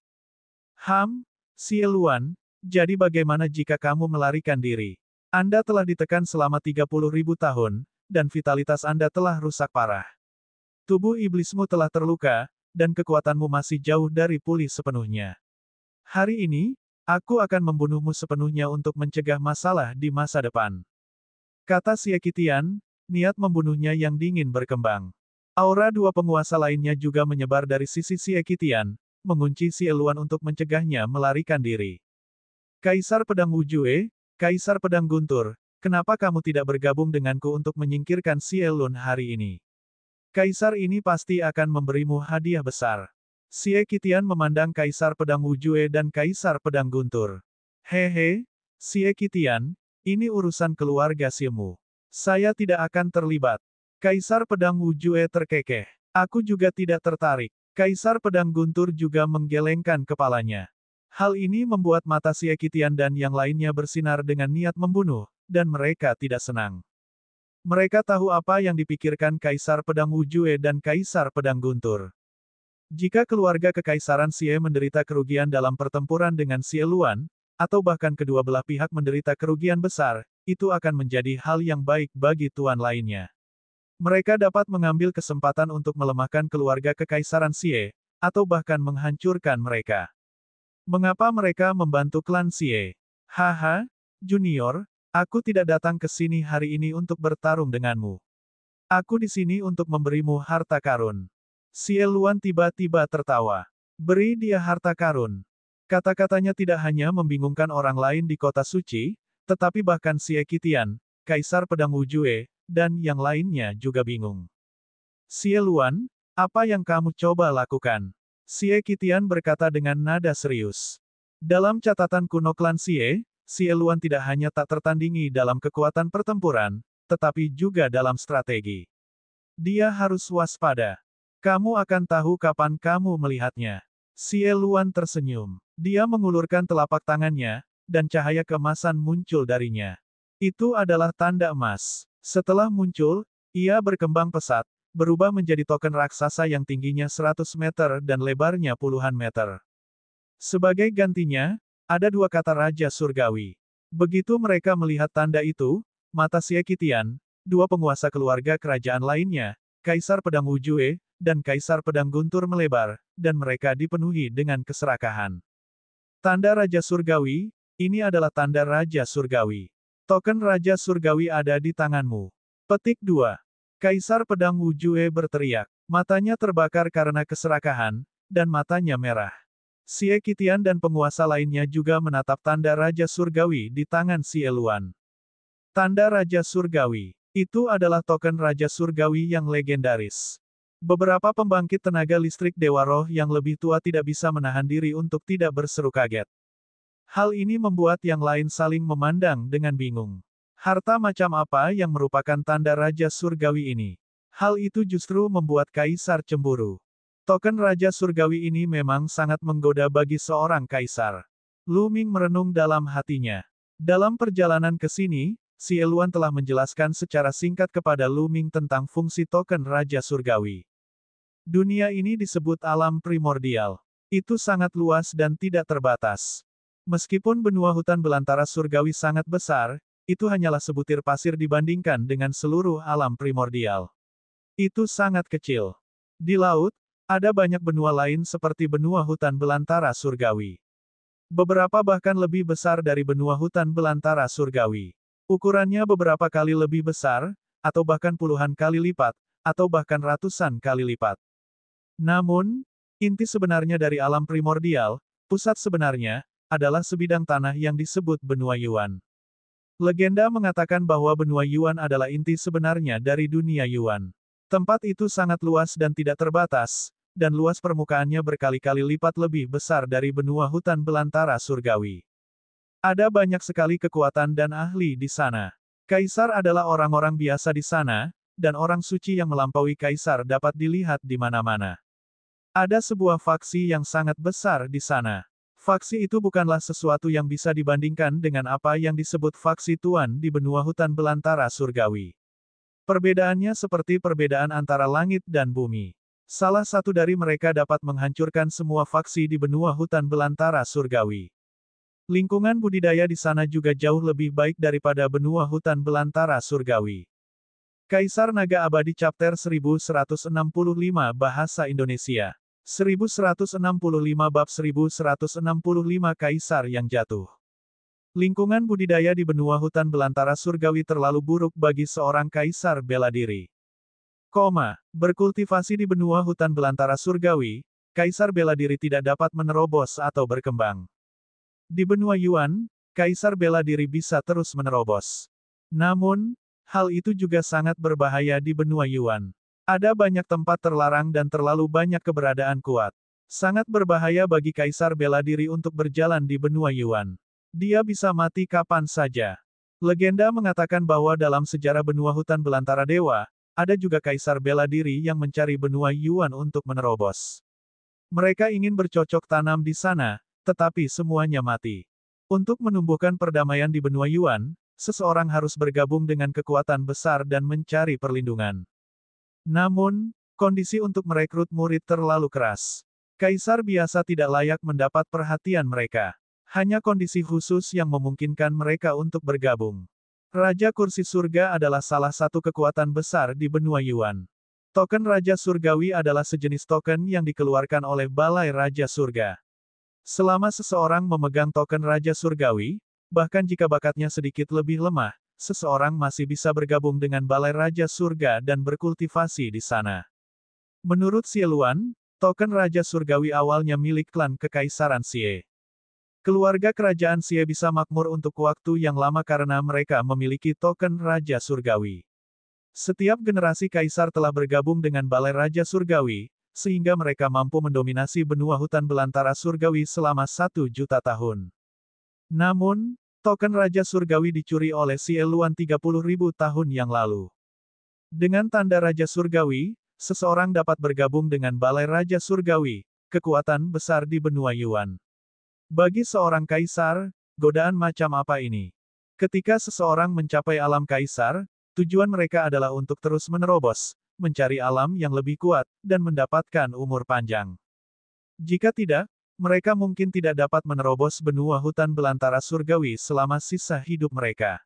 Xie Luan, jadi bagaimana jika kamu melarikan diri? Anda telah ditekan selama 30.000 tahun, dan vitalitas Anda telah rusak parah. Tubuh iblismu telah terluka, dan kekuatanmu masih jauh dari pulih sepenuhnya. Hari ini, aku akan membunuhmu sepenuhnya untuk mencegah masalah di masa depan. Kata Xie Qitian, niat membunuhnya yang dingin berkembang. Aura dua penguasa lainnya juga menyebar dari sisi Xie Qitian, mengunci Xie Luan untuk mencegahnya melarikan diri. Kaisar Pedang Wujue, Kaisar Pedang Guntur, kenapa kamu tidak bergabung denganku untuk menyingkirkan Xie Luan hari ini? Kaisar ini pasti akan memberimu hadiah besar. Xie Qitian memandang Kaisar Pedang Wujue dan Kaisar Pedang Guntur. Hehe, Xie Qitian, ini urusan keluarga Xiemu. Saya tidak akan terlibat. Kaisar Pedang Wujue terkekeh. Aku juga tidak tertarik. Kaisar Pedang Guntur juga menggelengkan kepalanya. Hal ini membuat mata Xie Qitian dan yang lainnya bersinar dengan niat membunuh, dan mereka tidak senang. Mereka tahu apa yang dipikirkan Kaisar Pedang Wujue dan Kaisar Pedang Guntur. Jika keluarga kekaisaran Xie menderita kerugian dalam pertempuran dengan Xie Luan, atau bahkan kedua belah pihak menderita kerugian besar, itu akan menjadi hal yang baik bagi tuan lainnya. Mereka dapat mengambil kesempatan untuk melemahkan keluarga kekaisaran Xie, atau bahkan menghancurkan mereka. Mengapa mereka membantu klan Xie? Haha, Junior, aku tidak datang ke sini hari ini untuk bertarung denganmu. Aku di sini untuk memberimu harta karun. Xie Luan tiba-tiba tertawa. Beri dia harta karun. Kata-katanya tidak hanya membingungkan orang lain di kota suci, tetapi bahkan Xie Qitian, Kaisar Pedang Wujue, dan yang lainnya juga bingung. Xie Luan, apa yang kamu coba lakukan? Xie Qitian berkata dengan nada serius. Dalam catatan kuno klan Xie, Xie Luan tidak hanya tak tertandingi dalam kekuatan pertempuran, tetapi juga dalam strategi. Dia harus waspada. Kamu akan tahu kapan kamu melihatnya. Xie Luan tersenyum. Dia mengulurkan telapak tangannya, dan cahaya keemasan muncul darinya. Itu adalah tanda emas. Setelah muncul, ia berkembang pesat, berubah menjadi token raksasa yang tingginya 100 meter dan lebarnya puluhan meter. Sebagai gantinya, ada dua kata Raja Surgawi. Begitu mereka melihat tanda itu, mata Xie Qitian, dua penguasa keluarga kerajaan lainnya, Kaisar Pedang Wujue, dan Kaisar Pedang Guntur melebar, dan mereka dipenuhi dengan keserakahan. Tanda Raja Surgawi, ini adalah tanda Raja Surgawi. Token Raja Surgawi ada di tanganmu. Petik 2. Kaisar Pedang Wujue berteriak. Matanya terbakar karena keserakahan, dan matanya merah. Xie Qitian dan penguasa lainnya juga menatap tanda Raja Surgawi di tangan Xie Luan. Tanda Raja Surgawi. Itu adalah token Raja Surgawi yang legendaris. Beberapa pembangkit tenaga listrik Dewa Roh yang lebih tua tidak bisa menahan diri untuk tidak berseru kaget. Hal ini membuat yang lain saling memandang dengan bingung. Harta macam apa yang merupakan tanda Raja Surgawi ini? Hal itu justru membuat Kaisar cemburu. Token Raja Surgawi ini memang sangat menggoda bagi seorang kaisar. Lu Ming merenung dalam hatinya. Dalam perjalanan ke sini, Xie Luan telah menjelaskan secara singkat kepada Lu Ming tentang fungsi token Raja Surgawi. Dunia ini disebut alam primordial. Itu sangat luas dan tidak terbatas. Meskipun benua hutan belantara surgawi sangat besar, itu hanyalah sebutir pasir dibandingkan dengan seluruh alam primordial. Itu sangat kecil. Di laut, ada banyak benua lain seperti benua hutan belantara surgawi. Beberapa bahkan lebih besar dari benua hutan belantara surgawi. Ukurannya beberapa kali lebih besar, atau bahkan puluhan kali lipat, atau bahkan ratusan kali lipat. Namun, inti sebenarnya dari alam primordial, pusat sebenarnya, adalah sebidang tanah yang disebut benua Yuan. Legenda mengatakan bahwa benua Yuan adalah inti sebenarnya dari dunia Yuan. Tempat itu sangat luas dan tidak terbatas, dan luas permukaannya berkali-kali lipat lebih besar dari benua hutan belantara surgawi. Ada banyak sekali kekuatan dan ahli di sana. Kaisar adalah orang-orang biasa di sana, dan orang suci yang melampaui kaisar dapat dilihat di mana-mana. Ada sebuah faksi yang sangat besar di sana. Faksi itu bukanlah sesuatu yang bisa dibandingkan dengan apa yang disebut faksi Tuan di benua hutan belantara surgawi. Perbedaannya seperti perbedaan antara langit dan bumi. Salah satu dari mereka dapat menghancurkan semua faksi di benua hutan belantara surgawi. Lingkungan budidaya di sana juga jauh lebih baik daripada benua hutan belantara surgawi. Kaisar Naga Abadi Chapter 1165 Bahasa Indonesia 1165 Bab 1165 Kaisar yang Jatuh. Lingkungan budidaya di benua hutan belantara surgawi terlalu buruk bagi seorang kaisar bela diri. Berkultivasi di benua hutan belantara surgawi, kaisar bela diri tidak dapat menerobos atau berkembang. Di benua Yuan, kaisar bela diri bisa terus menerobos. Namun, hal itu juga sangat berbahaya di benua Yuan. Ada banyak tempat terlarang dan terlalu banyak keberadaan kuat. Sangat berbahaya bagi kaisar bela diri untuk berjalan di benua Yuan. Dia bisa mati kapan saja. Legenda mengatakan bahwa dalam sejarah benua hutan belantara dewa, ada juga kaisar bela diri yang mencari benua Yuan untuk menerobos. Mereka ingin bercocok tanam di sana, tetapi semuanya mati. Untuk menumbuhkan perdamaian di benua Yuan, seseorang harus bergabung dengan kekuatan besar dan mencari perlindungan. Namun, kondisi untuk merekrut murid terlalu keras. Kaisar biasa tidak layak mendapat perhatian mereka. Hanya kondisi khusus yang memungkinkan mereka untuk bergabung. Raja Kursi Surga adalah salah satu kekuatan besar di benua Yuan. Token Raja Surgawi adalah sejenis token yang dikeluarkan oleh Balai Raja Surga. Selama seseorang memegang token Raja Surgawi, bahkan jika bakatnya sedikit lebih lemah, seseorang masih bisa bergabung dengan Balai Raja Surga dan berkultivasi di sana. Menurut Xie Luan, token Raja Surgawi awalnya milik klan Kekaisaran Xie. Keluarga kerajaan Xie bisa makmur untuk waktu yang lama karena mereka memiliki token Raja Surgawi. Setiap generasi kaisar telah bergabung dengan Balai Raja Surgawi, sehingga mereka mampu mendominasi benua hutan belantara surgawi selama 1.000.000 tahun. Namun, token Raja Surgawi dicuri oleh Xie Luan 30.000 tahun yang lalu. Dengan tanda Raja Surgawi, seseorang dapat bergabung dengan Balai Raja Surgawi, kekuatan besar di benua Yuan. Bagi seorang kaisar, godaan macam apa ini? Ketika seseorang mencapai alam kaisar, tujuan mereka adalah untuk terus menerobos, mencari alam yang lebih kuat, dan mendapatkan umur panjang. Jika tidak, mereka mungkin tidak dapat menerobos benua hutan belantara surgawi selama sisa hidup mereka.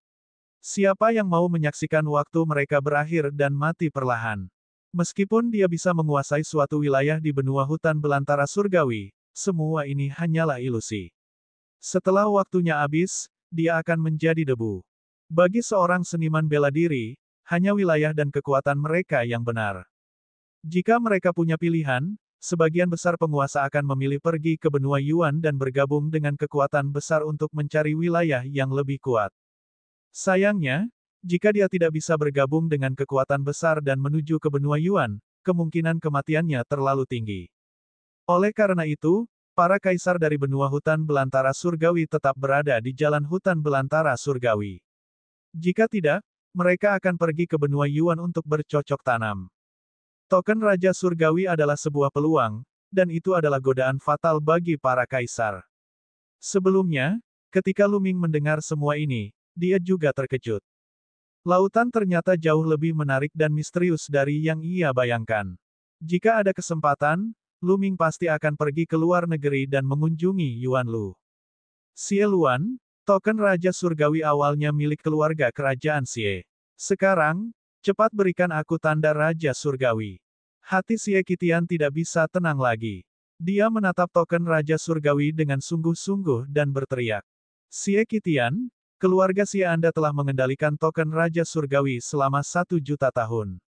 Siapa yang mau menyaksikan waktu mereka berakhir dan mati perlahan? Meskipun dia bisa menguasai suatu wilayah di benua hutan belantara surgawi, semua ini hanyalah ilusi. Setelah waktunya habis, dia akan menjadi debu. Bagi seorang seniman bela diri, hanya wilayah dan kekuatan mereka yang benar. Jika mereka punya pilihan, sebagian besar penguasa akan memilih pergi ke benua Yuan dan bergabung dengan kekuatan besar untuk mencari wilayah yang lebih kuat. Sayangnya, jika dia tidak bisa bergabung dengan kekuatan besar dan menuju ke benua Yuan, kemungkinan kematiannya terlalu tinggi. Oleh karena itu, para kaisar dari benua hutan belantara surgawi tetap berada di jalan hutan belantara surgawi. Jika tidak, mereka akan pergi ke benua Yuan untuk bercocok tanam. Token Raja Surgawi adalah sebuah peluang, dan itu adalah godaan fatal bagi para kaisar. Sebelumnya, ketika Luming mendengar semua ini, dia juga terkejut. Lautan ternyata jauh lebih menarik dan misterius dari yang ia bayangkan. Jika ada kesempatan, Luming pasti akan pergi ke luar negeri dan mengunjungi Yuan Lu. Xie Luan, token Raja Surgawi awalnya milik keluarga kerajaan Xie. Sekarang, cepat berikan aku tanda Raja Surgawi. Hati Xie Qitian tidak bisa tenang lagi. Dia menatap token Raja Surgawi dengan sungguh-sungguh dan berteriak. Xie Qitian, keluarga Xie Anda telah mengendalikan token Raja Surgawi selama 1 juta tahun.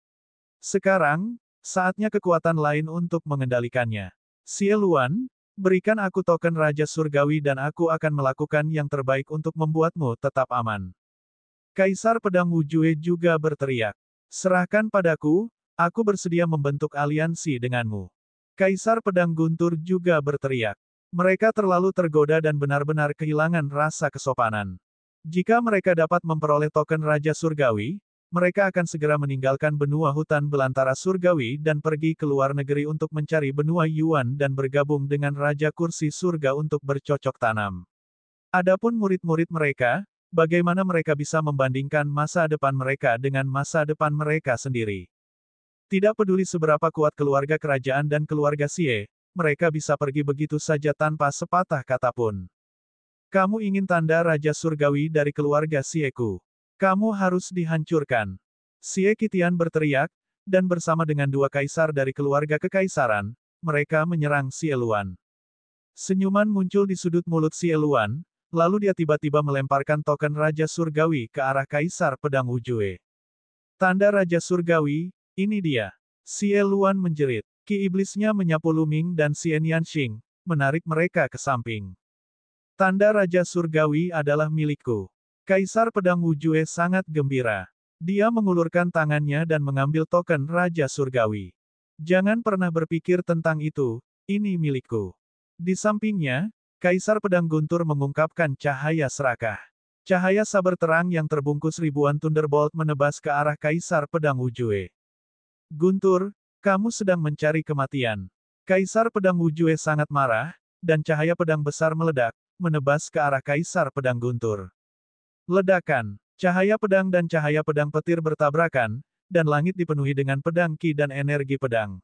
Sekarang, saatnya kekuatan lain untuk mengendalikannya. Xie Luan, berikan aku token Raja Surgawi dan aku akan melakukan yang terbaik untuk membuatmu tetap aman. Kaisar Pedang Wujue juga berteriak. Serahkan padaku, aku bersedia membentuk aliansi denganmu. Kaisar Pedang Guntur juga berteriak. Mereka terlalu tergoda dan benar-benar kehilangan rasa kesopanan. Jika mereka dapat memperoleh token Raja Surgawi, mereka akan segera meninggalkan benua hutan belantara surgawi dan pergi ke luar negeri untuk mencari benua Yuan dan bergabung dengan Raja Kursi Surga untuk bercocok tanam. Adapun murid-murid mereka, bagaimana mereka bisa membandingkan masa depan mereka dengan masa depan mereka sendiri? Tidak peduli seberapa kuat keluarga kerajaan dan keluarga Xie, mereka bisa pergi begitu saja tanpa sepatah kata pun. Kamu ingin tanda Raja Surgawi dari keluarga Xie-ku. Kamu harus dihancurkan. Xie Qitian berteriak, dan bersama dengan 2 kaisar dari keluarga kekaisaran, mereka menyerang Xie Luan. Senyuman muncul di sudut mulut Xie Luan, lalu dia tiba-tiba melemparkan token Raja Surgawi ke arah Kaisar Pedang Wujue. Tanda Raja Surgawi, ini dia. Xie Luan menjerit. Ki iblisnya menyapu Luming dan Xian Yanxing, menarik mereka ke samping. Tanda Raja Surgawi adalah milikku. Kaisar Pedang Wujue sangat gembira. Dia mengulurkan tangannya dan mengambil token Raja Surgawi. Jangan pernah berpikir tentang itu, ini milikku. Di sampingnya, Kaisar Pedang Guntur mengungkapkan cahaya serakah. Cahaya saber terang yang terbungkus ribuan Thunderbolt menebas ke arah Kaisar Pedang Wujue. Guntur, kamu sedang mencari kematian. Kaisar Pedang Wujue sangat marah, dan cahaya pedang besar meledak, menebas ke arah Kaisar Pedang Guntur. Ledakan, cahaya pedang dan cahaya pedang petir bertabrakan, dan langit dipenuhi dengan pedang ki dan energi pedang.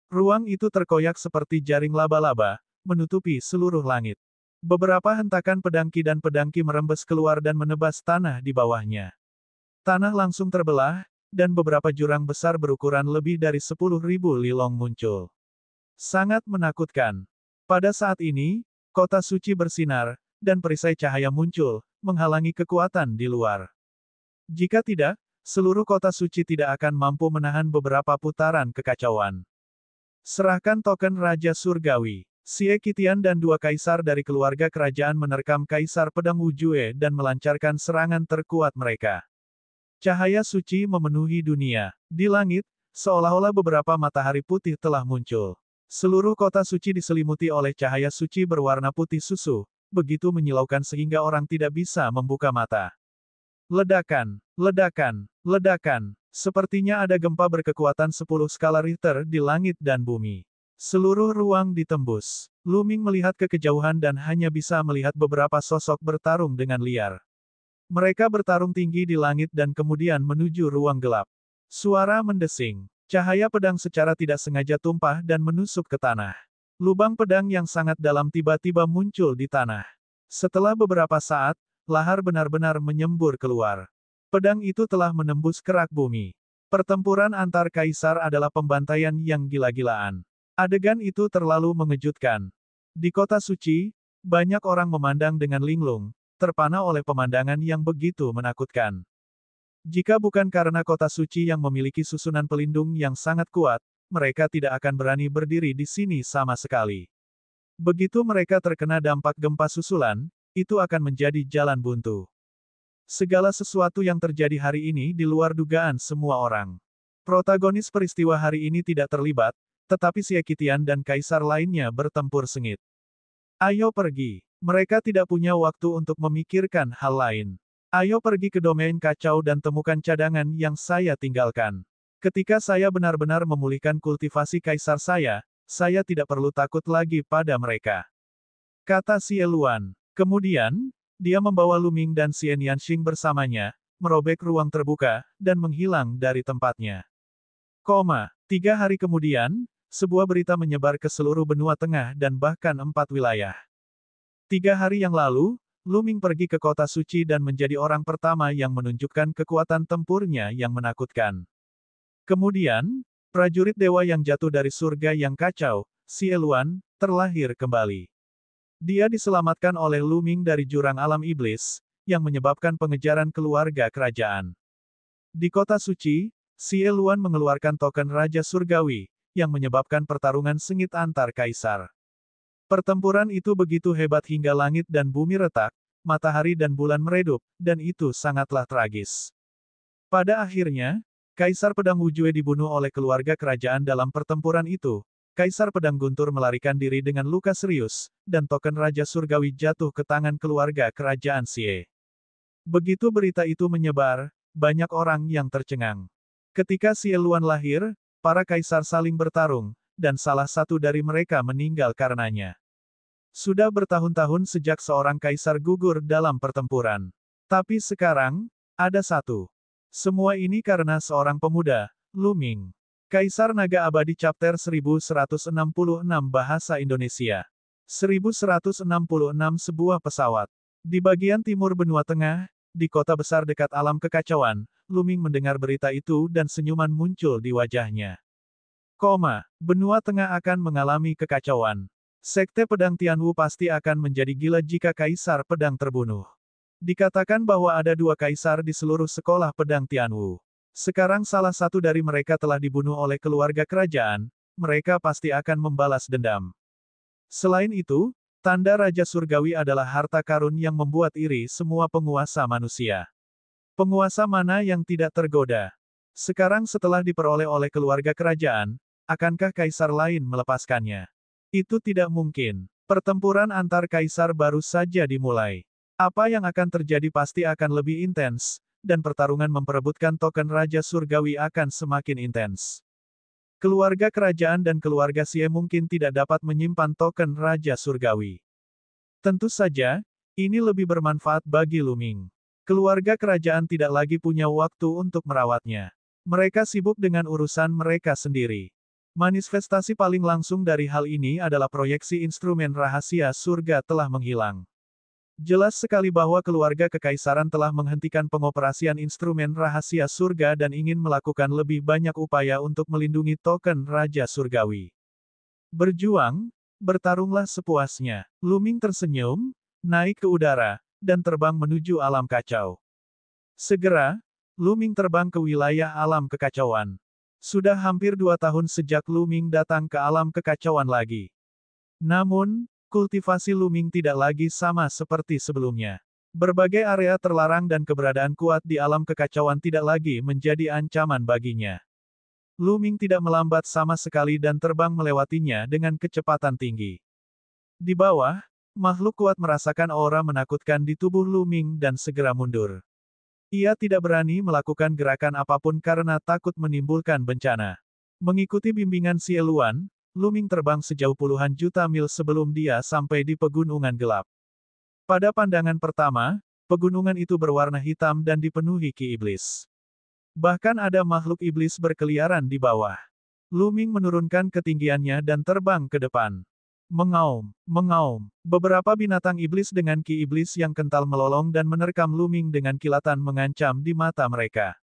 Ruang itu terkoyak seperti jaring laba-laba, menutupi seluruh langit. Beberapa hentakan pedang ki dan pedang ki merembes keluar dan menebas tanah di bawahnya. Tanah langsung terbelah, dan beberapa jurang besar berukuran lebih dari 10.000 lilong muncul. Sangat menakutkan. Pada saat ini, kota suci bersinar, dan perisai cahaya muncul, menghalangi kekuatan di luar. Jika tidak, seluruh kota suci tidak akan mampu menahan beberapa putaran kekacauan. Serahkan token Raja Surgawi. Xie Qitian dan 2 kaisar dari keluarga kerajaan menerkam Kaisar Pedang Wujue dan melancarkan serangan terkuat mereka. Cahaya suci memenuhi dunia. Di langit, seolah-olah beberapa matahari putih telah muncul. Seluruh kota suci diselimuti oleh cahaya suci berwarna putih susu, begitu menyilaukan sehingga orang tidak bisa membuka mata. Ledakan, ledakan, ledakan. Sepertinya ada gempa berkekuatan 10 skala Richter di langit dan bumi. Seluruh ruang ditembus. Luming melihat ke kejauhan dan hanya bisa melihat beberapa sosok bertarung dengan liar. Mereka bertarung tinggi di langit dan kemudian menuju ruang gelap. Suara mendesing. Cahaya pedang secara tidak sengaja tumpah dan menusuk ke tanah. Lubang pedang yang sangat dalam tiba-tiba muncul di tanah. Setelah beberapa saat, lahar benar-benar menyembur keluar. Pedang itu telah menembus kerak bumi. Pertempuran antar kaisar adalah pembantaian yang gila-gilaan. Adegan itu terlalu mengejutkan. Di kota suci, banyak orang memandang dengan linglung, terpana oleh pemandangan yang begitu menakutkan. Jika bukan karena kota suci yang memiliki susunan pelindung yang sangat kuat, mereka tidak akan berani berdiri di sini sama sekali. Begitu mereka terkena dampak gempa susulan, itu akan menjadi jalan buntu. Segala sesuatu yang terjadi hari ini di luar dugaan semua orang. Protagonis peristiwa hari ini tidak terlibat, tetapi Siekitian dan kaisar lainnya bertempur sengit. Ayo pergi. Mereka tidak punya waktu untuk memikirkan hal lain. Ayo pergi ke domain kacau dan temukan cadangan yang saya tinggalkan. Ketika saya benar-benar memulihkan kultivasi kaisar saya tidak perlu takut lagi pada mereka. Kata Xie Luan. Kemudian, dia membawa Luming dan Xian Yanxing bersamanya, merobek ruang terbuka, dan menghilang dari tempatnya. 3 hari kemudian, sebuah berita menyebar ke seluruh benua tengah dan bahkan 4 wilayah. 3 hari yang lalu, Luming pergi ke kota suci dan menjadi orang pertama yang menunjukkan kekuatan tempurnya yang menakutkan. Kemudian, prajurit dewa yang jatuh dari surga yang kacau, Xie Luan, terlahir kembali. Dia diselamatkan oleh Luming dari jurang alam iblis, yang menyebabkan pengejaran keluarga kerajaan. Di kota suci, Xie Luan mengeluarkan token Raja Surgawi, yang menyebabkan pertarungan sengit antar kaisar. Pertempuran itu begitu hebat hingga langit dan bumi retak, matahari dan bulan meredup, dan itu sangatlah tragis. Pada akhirnya, Kaisar Pedang Wujue dibunuh oleh keluarga kerajaan dalam pertempuran itu. Kaisar Pedang Guntur melarikan diri dengan luka serius, dan token Raja Surgawi jatuh ke tangan keluarga kerajaan Xie. Begitu berita itu menyebar, banyak orang yang tercengang. Ketika Xie Luan lahir, para kaisar saling bertarung, dan salah satu dari mereka meninggal karenanya. Sudah bertahun-tahun sejak seorang kaisar gugur dalam pertempuran. Tapi sekarang, ada satu. Semua ini karena seorang pemuda, Luming. Kaisar Naga Abadi Chapter 1166 Bahasa Indonesia. 1166 Sebuah pesawat. Di bagian timur benua tengah, di kota besar dekat alam kekacauan, Luming mendengar berita itu dan senyuman muncul di wajahnya. Benua tengah akan mengalami kekacauan. Sekte pedang Tianwu pasti akan menjadi gila jika kaisar pedang terbunuh. Dikatakan bahwa ada 2 kaisar di seluruh sekolah pedang Tianwu. Sekarang salah satu dari mereka telah dibunuh oleh keluarga kerajaan, mereka pasti akan membalas dendam. Selain itu, tanda Raja Surgawi adalah harta karun yang membuat iri semua penguasa manusia. Penguasa mana yang tidak tergoda? Sekarang setelah diperoleh oleh keluarga kerajaan, akankah kaisar lain melepaskannya? Itu tidak mungkin. Pertempuran antar kaisar baru saja dimulai. Apa yang akan terjadi pasti akan lebih intens, dan pertarungan memperebutkan token Raja Surgawi akan semakin intens. Keluarga kerajaan dan keluarga Xie mungkin tidak dapat menyimpan token Raja Surgawi. Tentu saja, ini lebih bermanfaat bagi Luming. Keluarga kerajaan tidak lagi punya waktu untuk merawatnya. Mereka sibuk dengan urusan mereka sendiri. Manifestasi paling langsung dari hal ini adalah proyeksi instrumen rahasia surga telah menghilang. Jelas sekali bahwa keluarga kekaisaran telah menghentikan pengoperasian instrumen rahasia surga dan ingin melakukan lebih banyak upaya untuk melindungi token Raja Surgawi. Berjuang, bertarunglah sepuasnya. Luming tersenyum, naik ke udara, dan terbang menuju alam kacau. Segera, Luming terbang ke wilayah alam kekacauan. Sudah hampir 2 tahun sejak Luming datang ke alam kekacauan lagi. Namun, kultivasi Luming tidak lagi sama seperti sebelumnya. Berbagai area terlarang dan keberadaan kuat di alam kekacauan tidak lagi menjadi ancaman baginya. Luming tidak melambat sama sekali dan terbang melewatinya dengan kecepatan tinggi. Di bawah, makhluk kuat merasakan aura menakutkan di tubuh Luming dan segera mundur. Ia tidak berani melakukan gerakan apapun karena takut menimbulkan bencana. Mengikuti bimbingan Xie Luan, Luming terbang sejauh puluhan juta mil sebelum dia sampai di pegunungan gelap. Pada pandangan pertama, Pegunungan itu berwarna hitam dan dipenuhi ki iblis. Bahkan ada makhluk iblis berkeliaran di bawah. Luming menurunkan ketinggiannya dan terbang ke depan. Mengaum, mengaum. Beberapa binatang iblis dengan ki iblis yang kental melolong dan menerkam Luming dengan kilatan mengancam di mata mereka.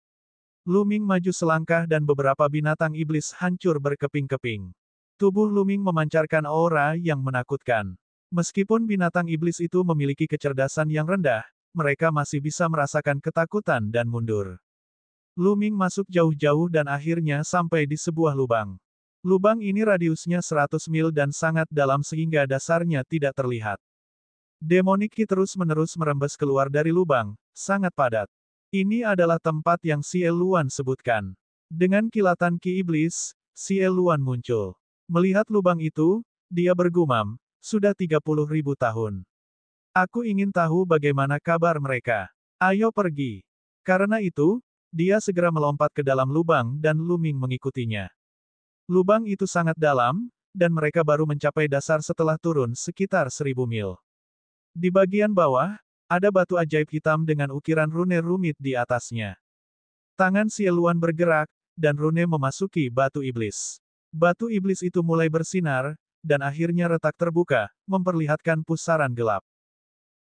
Luming maju selangkah dan beberapa binatang iblis hancur berkeping-keping. Tubuh Luming memancarkan aura yang menakutkan. Meskipun binatang iblis itu memiliki kecerdasan yang rendah, mereka masih bisa merasakan ketakutan dan mundur. Luming masuk jauh-jauh dan akhirnya sampai di sebuah lubang. Lubang ini radiusnya 100 mil dan sangat dalam sehingga dasarnya tidak terlihat. Demonic Ki terus-menerus merembes keluar dari lubang, sangat padat. Ini adalah tempat yang Ciel Luan sebutkan. Dengan kilatan Ki Iblis, Ciel Luan muncul. Melihat lubang itu, dia bergumam, sudah 30.000 tahun. Aku ingin tahu bagaimana kabar mereka. Ayo pergi. Karena itu, dia segera melompat ke dalam lubang dan Luming mengikutinya. Lubang itu sangat dalam, dan mereka baru mencapai dasar setelah turun sekitar 1000 mil. Di bagian bawah, ada batu ajaib hitam dengan ukiran rune rumit di atasnya. Tangan Ciel Luan bergerak, dan rune memasuki batu iblis. Batu iblis itu mulai bersinar, dan akhirnya retak terbuka, memperlihatkan pusaran gelap.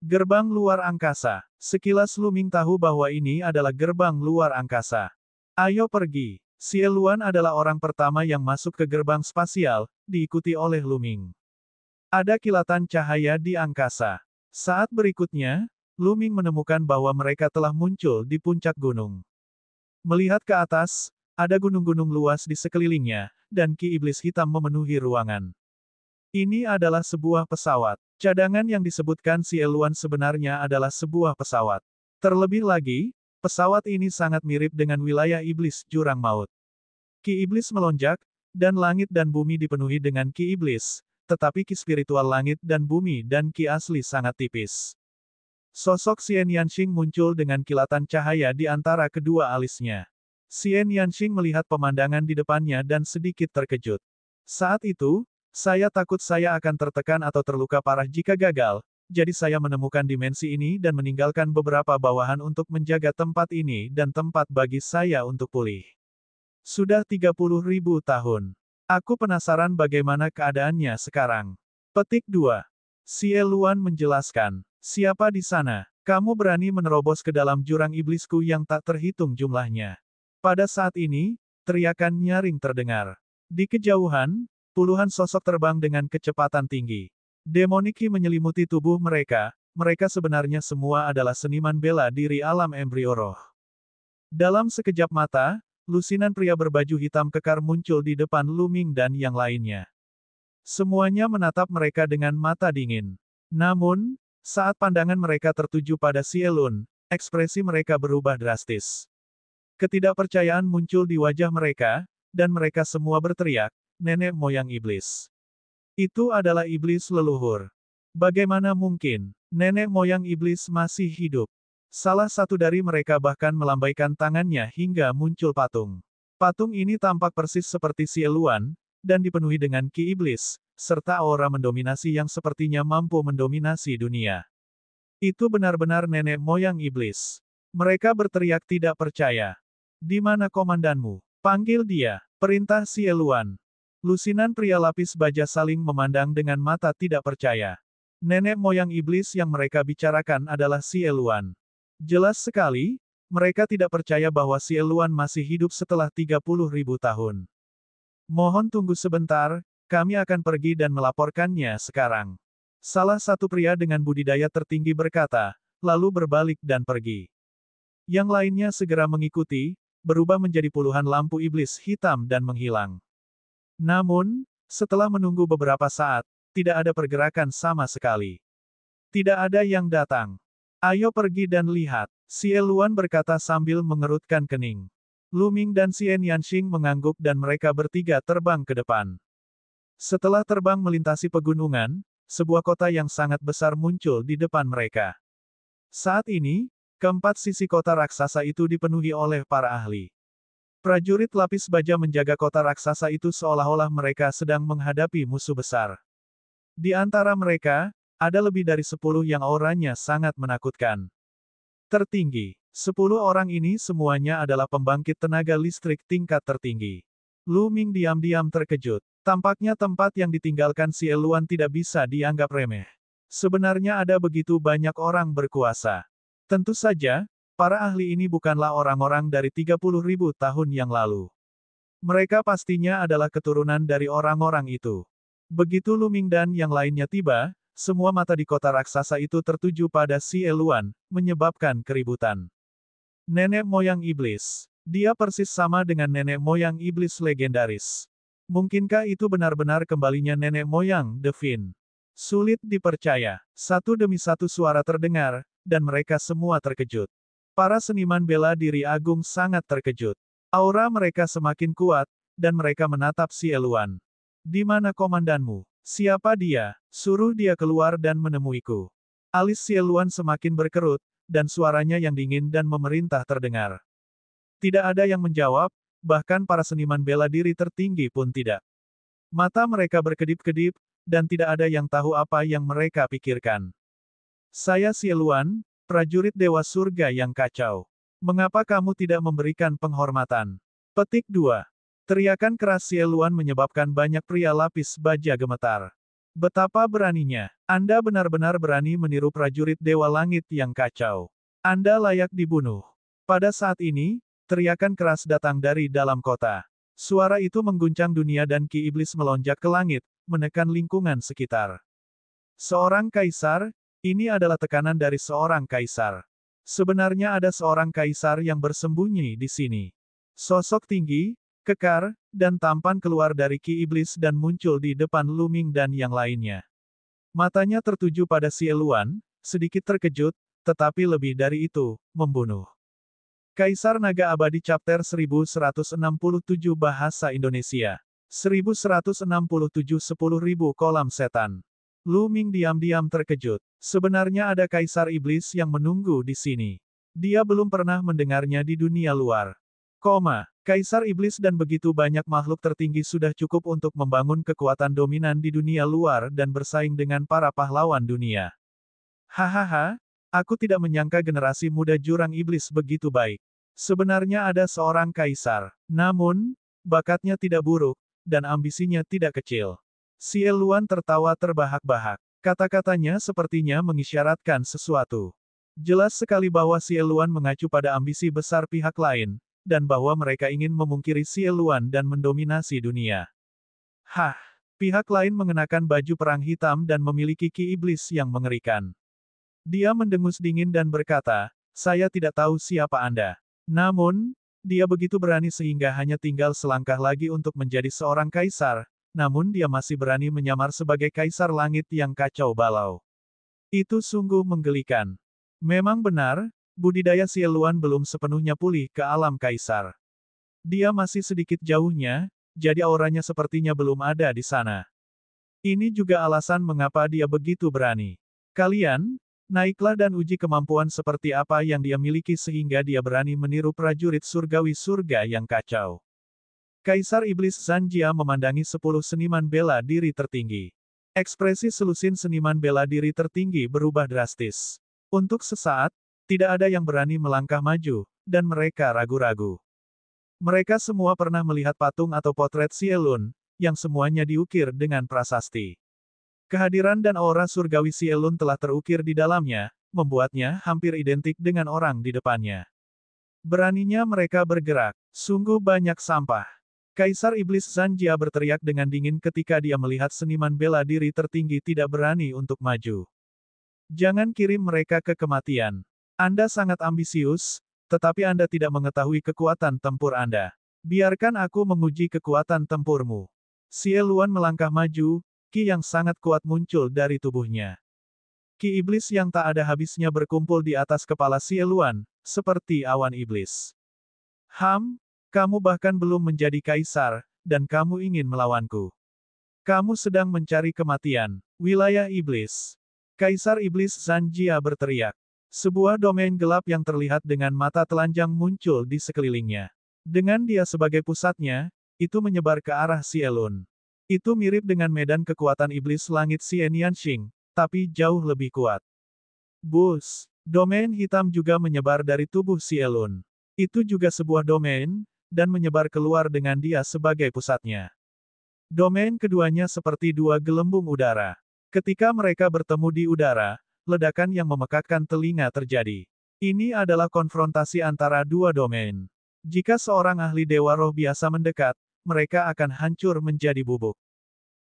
Gerbang luar angkasa. Sekilas Luming tahu bahwa ini adalah gerbang luar angkasa. Ayo pergi. Ciel Luan adalah orang pertama yang masuk ke gerbang spasial, diikuti oleh Luming. Ada kilatan cahaya di angkasa. Saat berikutnya, Luming menemukan bahwa mereka telah muncul di puncak gunung. Melihat ke atas, ada gunung-gunung luas di sekelilingnya, dan ki iblis hitam memenuhi ruangan. Ini adalah sebuah pesawat. Cadangan yang disebutkan Ciel Luan sebenarnya adalah sebuah pesawat. Terlebih lagi, pesawat ini sangat mirip dengan wilayah iblis jurang maut. Ki iblis melonjak, dan langit dan bumi dipenuhi dengan ki iblis, tetapi ki spiritual langit dan bumi dan ki asli sangat tipis. Sosok Xian Yanxing muncul dengan kilatan cahaya di antara kedua alisnya. Xian Yanxing melihat pemandangan di depannya dan sedikit terkejut. Saat itu, saya takut saya akan tertekan atau terluka parah jika gagal, jadi saya menemukan dimensi ini dan meninggalkan beberapa bawahan untuk menjaga tempat ini dan tempat bagi saya untuk pulih. Sudah 30.000 tahun. Aku penasaran bagaimana keadaannya sekarang. Petik 2. Ciel Luan menjelaskan. Siapa di sana? Kamu berani menerobos ke dalam jurang iblisku yang tak terhitung jumlahnya. Pada saat ini, teriakan nyaring terdengar. Di kejauhan, puluhan sosok terbang dengan kecepatan tinggi. Demonic Ki menyelimuti tubuh mereka, mereka sebenarnya semua adalah seniman bela diri alam embrio roh. Dalam sekejap mata, lusinan pria berbaju hitam kekar muncul di depan Luming dan yang lainnya. Semuanya menatap mereka dengan mata dingin. Namun, saat pandangan mereka tertuju pada Ciel Luan, ekspresi mereka berubah drastis. Ketidakpercayaan muncul di wajah mereka, dan mereka semua berteriak, nenek moyang iblis. Itu adalah iblis leluhur. Bagaimana mungkin, nenek moyang iblis masih hidup? Salah satu dari mereka bahkan melambaikan tangannya hingga muncul patung. Patung ini tampak persis seperti Ciel Luan, dan dipenuhi dengan ki iblis, serta aura mendominasi yang sepertinya mampu mendominasi dunia. Itu benar-benar nenek moyang iblis. Mereka berteriak tidak percaya. Di mana komandanmu? Panggil dia. Perintah Ciel Luan. Lusinan pria lapis baja saling memandang dengan mata tidak percaya. Nenek moyang iblis yang mereka bicarakan adalah Ciel Luan. Jelas sekali, mereka tidak percaya bahwa Ciel Luan masih hidup setelah 30.000 tahun. Mohon tunggu sebentar, kami akan pergi dan melaporkannya sekarang. Salah satu pria dengan budidaya tertinggi berkata, lalu berbalik dan pergi. Yang lainnya segera mengikuti, berubah menjadi puluhan lampu iblis hitam dan menghilang. Namun, setelah menunggu beberapa saat, tidak ada pergerakan sama sekali. Tidak ada yang datang. Ayo pergi dan lihat, Ciel Luan berkata sambil mengerutkan kening. Luming dan Xian Yanxing mengangguk dan mereka bertiga terbang ke depan. Setelah terbang melintasi pegunungan, sebuah kota yang sangat besar muncul di depan mereka. Saat ini, keempat sisi kota raksasa itu dipenuhi oleh para ahli. Prajurit lapis baja menjaga kota raksasa itu seolah-olah mereka sedang menghadapi musuh besar. Di antara mereka, ada lebih dari 10 yang auranya sangat menakutkan. Tertinggi. 10 orang ini semuanya adalah pembangkit tenaga listrik tingkat tertinggi. Lu Ming diam-diam terkejut. Tampaknya tempat yang ditinggalkan Si Eluan tidak bisa dianggap remeh. Sebenarnya ada begitu banyak orang berkuasa. Tentu saja, para ahli ini bukanlah orang-orang dari 30.000 tahun yang lalu. Mereka pastinya adalah keturunan dari orang-orang itu. Begitu Lu Ming dan yang lainnya tiba, semua mata di kota raksasa itu tertuju pada Si Eluan, menyebabkan keributan. Nenek moyang iblis. Dia persis sama dengan nenek moyang iblis legendaris. Mungkinkah itu benar-benar kembalinya nenek moyang Devin? Sulit dipercaya. Satu demi satu suara terdengar, dan mereka semua terkejut. Para seniman bela diri agung sangat terkejut. Aura mereka semakin kuat, dan mereka menatap Si Eluan. Di mana komandanmu? Siapa dia? Suruh dia keluar dan menemuiku. Alis Si Eluan semakin berkerut, dan suaranya yang dingin dan memerintah terdengar. Tidak ada yang menjawab, bahkan para seniman bela diri tertinggi pun tidak. Mata mereka berkedip-kedip, dan tidak ada yang tahu apa yang mereka pikirkan. Saya Si Eluan, prajurit Dewa Surga yang kacau. Mengapa kamu tidak memberikan penghormatan? Petik 2. Teriakan keras Si Eluan menyebabkan banyak pria lapis baja gemetar. Betapa beraninya. Anda benar-benar berani meniru prajurit Dewa Langit yang kacau. Anda layak dibunuh. Pada saat ini, teriakan keras datang dari dalam kota. Suara itu mengguncang dunia dan Ki Iblis melonjak ke langit, menekan lingkungan sekitar. Seorang kaisar, ini adalah tekanan dari seorang kaisar. Sebenarnya ada seorang kaisar yang bersembunyi di sini. Sosok tinggi, kekar, dan tampan keluar dari Ki Iblis dan muncul di depan Lu Ming dan yang lainnya. Matanya tertuju pada Si Eluan, sedikit terkejut, tetapi lebih dari itu, membunuh. Kaisar Naga Abadi Chapter 1167 Bahasa Indonesia. 1167 10.000 kolam setan. Lu Ming diam-diam terkejut. Sebenarnya ada Kaisar Iblis yang menunggu di sini. Dia belum pernah mendengarnya di dunia luar. Kaisar Iblis dan begitu banyak makhluk tertinggi sudah cukup untuk membangun kekuatan dominan di dunia luar dan bersaing dengan para pahlawan dunia. Hahaha, aku tidak menyangka generasi muda jurang iblis begitu baik. Sebenarnya ada seorang kaisar. Namun, bakatnya tidak buruk, dan ambisinya tidak kecil. Si Eluan tertawa terbahak-bahak. Kata-katanya sepertinya mengisyaratkan sesuatu. Jelas sekali bahwa Si Eluan mengacu pada ambisi besar pihak lain, dan bahwa mereka ingin memungkiri Si Eluan dan mendominasi dunia. Hah! Pihak lain mengenakan baju perang hitam dan memiliki Ki Iblis yang mengerikan. Dia mendengus dingin dan berkata, saya tidak tahu siapa Anda. Namun, dia begitu berani sehingga hanya tinggal selangkah lagi untuk menjadi seorang kaisar, namun dia masih berani menyamar sebagai kaisar langit yang kacau balau. Itu sungguh menggelikan. Memang benar, budidaya Si Eluan belum sepenuhnya pulih ke alam kaisar. Dia masih sedikit jauhnya, jadi auranya sepertinya belum ada di sana. Ini juga alasan mengapa dia begitu berani. Kalian, naiklah dan uji kemampuan seperti apa yang dia miliki sehingga dia berani meniru prajurit surgawi surga yang kacau. Kaisar Iblis Zanjia memandangi 10 seniman bela diri tertinggi. Ekspresi selusin seniman bela diri tertinggi berubah drastis. Untuk sesaat, tidak ada yang berani melangkah maju, dan mereka ragu-ragu. Mereka semua pernah melihat patung atau potret Si Elun, yang semuanya diukir dengan prasasti. Kehadiran dan aura surgawi Si Elun telah terukir di dalamnya, membuatnya hampir identik dengan orang di depannya. Beraninya mereka bergerak, sungguh banyak sampah. Kaisar Iblis Zanjia berteriak dengan dingin ketika dia melihat seniman bela diri tertinggi tidak berani untuk maju. Jangan kirim mereka ke kematian. Anda sangat ambisius, tetapi Anda tidak mengetahui kekuatan tempur Anda. Biarkan aku menguji kekuatan tempurmu. Si Eluan melangkah maju, ki yang sangat kuat muncul dari tubuhnya. Ki iblis yang tak ada habisnya berkumpul di atas kepala Si Eluan, seperti awan iblis. Kamu bahkan belum menjadi kaisar, dan kamu ingin melawanku. Kamu sedang mencari kematian, wilayah iblis. Kaisar Iblis Zanjia berteriak. Sebuah domain gelap yang terlihat dengan mata telanjang muncul di sekelilingnya. Dengan dia sebagai pusatnya, itu menyebar ke arah Si Elun. Itu mirip dengan medan kekuatan iblis langit Si Enyansing, tapi jauh lebih kuat. Bus! Domain hitam juga menyebar dari tubuh si Elun. Itu juga sebuah domain, dan menyebar keluar dengan dia sebagai pusatnya. Domain keduanya seperti dua gelembung udara. Ketika mereka bertemu di udara, ledakan yang memekakkan telinga terjadi. Ini adalah konfrontasi antara dua domain. Jika seorang ahli dewa roh biasa mendekat, mereka akan hancur menjadi bubuk.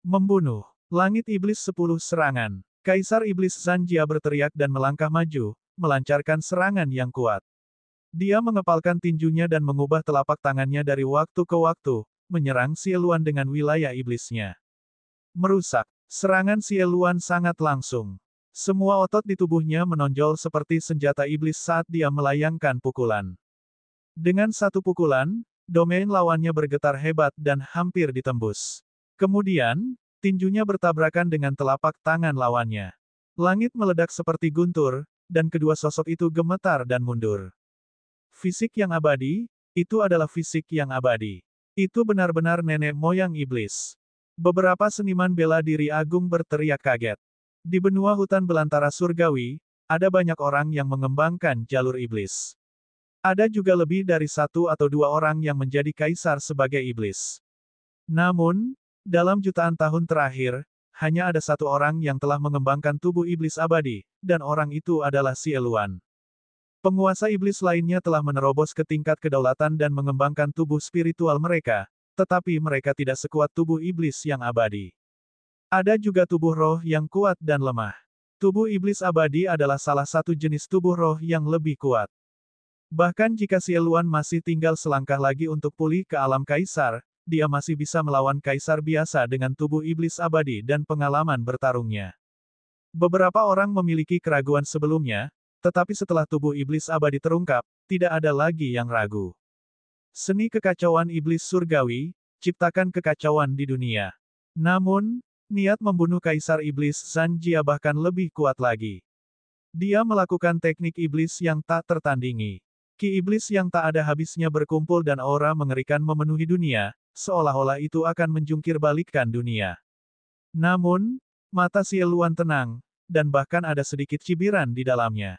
Membunuh. Langit Iblis 10 serangan. Kaisar Iblis Zanjia berteriak dan melangkah maju, melancarkan serangan yang kuat. Dia mengepalkan tinjunya dan mengubah telapak tangannya dari waktu ke waktu, menyerang Sieluan dengan wilayah iblisnya. Merusak. Serangan Sieluan sangat langsung. Semua otot di tubuhnya menonjol seperti senjata iblis saat dia melayangkan pukulan. Dengan satu pukulan, domain lawannya bergetar hebat dan hampir ditembus. Kemudian, tinjunya bertabrakan dengan telapak tangan lawannya. Langit meledak seperti guntur, dan kedua sosok itu gemetar dan mundur. Fisik yang abadi, itu adalah fisik yang abadi. Itu benar-benar nenek moyang iblis. Beberapa seniman bela diri agung berteriak kaget. Di benua hutan belantara surgawi, ada banyak orang yang mengembangkan jalur iblis. Ada juga lebih dari satu atau dua orang yang menjadi kaisar sebagai iblis. Namun, dalam jutaan tahun terakhir, hanya ada satu orang yang telah mengembangkan tubuh iblis abadi, dan orang itu adalah Sieluan. Penguasa iblis lainnya telah menerobos ke tingkat kedaulatan dan mengembangkan tubuh spiritual mereka, tetapi mereka tidak sekuat tubuh iblis yang abadi. Ada juga tubuh roh yang kuat dan lemah. Tubuh iblis abadi adalah salah satu jenis tubuh roh yang lebih kuat. Bahkan jika Sieluan masih tinggal selangkah lagi untuk pulih ke alam kaisar, dia masih bisa melawan kaisar biasa dengan tubuh iblis abadi dan pengalaman bertarungnya. Beberapa orang memiliki keraguan sebelumnya, tetapi setelah tubuh iblis abadi terungkap, tidak ada lagi yang ragu. Seni kekacauan iblis surgawi, ciptakan kekacauan di dunia. Namun, niat membunuh kaisar iblis Zanjia bahkan lebih kuat lagi. Dia melakukan teknik iblis yang tak tertandingi. Ki iblis yang tak ada habisnya berkumpul dan aura mengerikan memenuhi dunia, seolah-olah itu akan menjungkir balikkan dunia. Namun, mata Sieluan tenang, dan bahkan ada sedikit cibiran di dalamnya.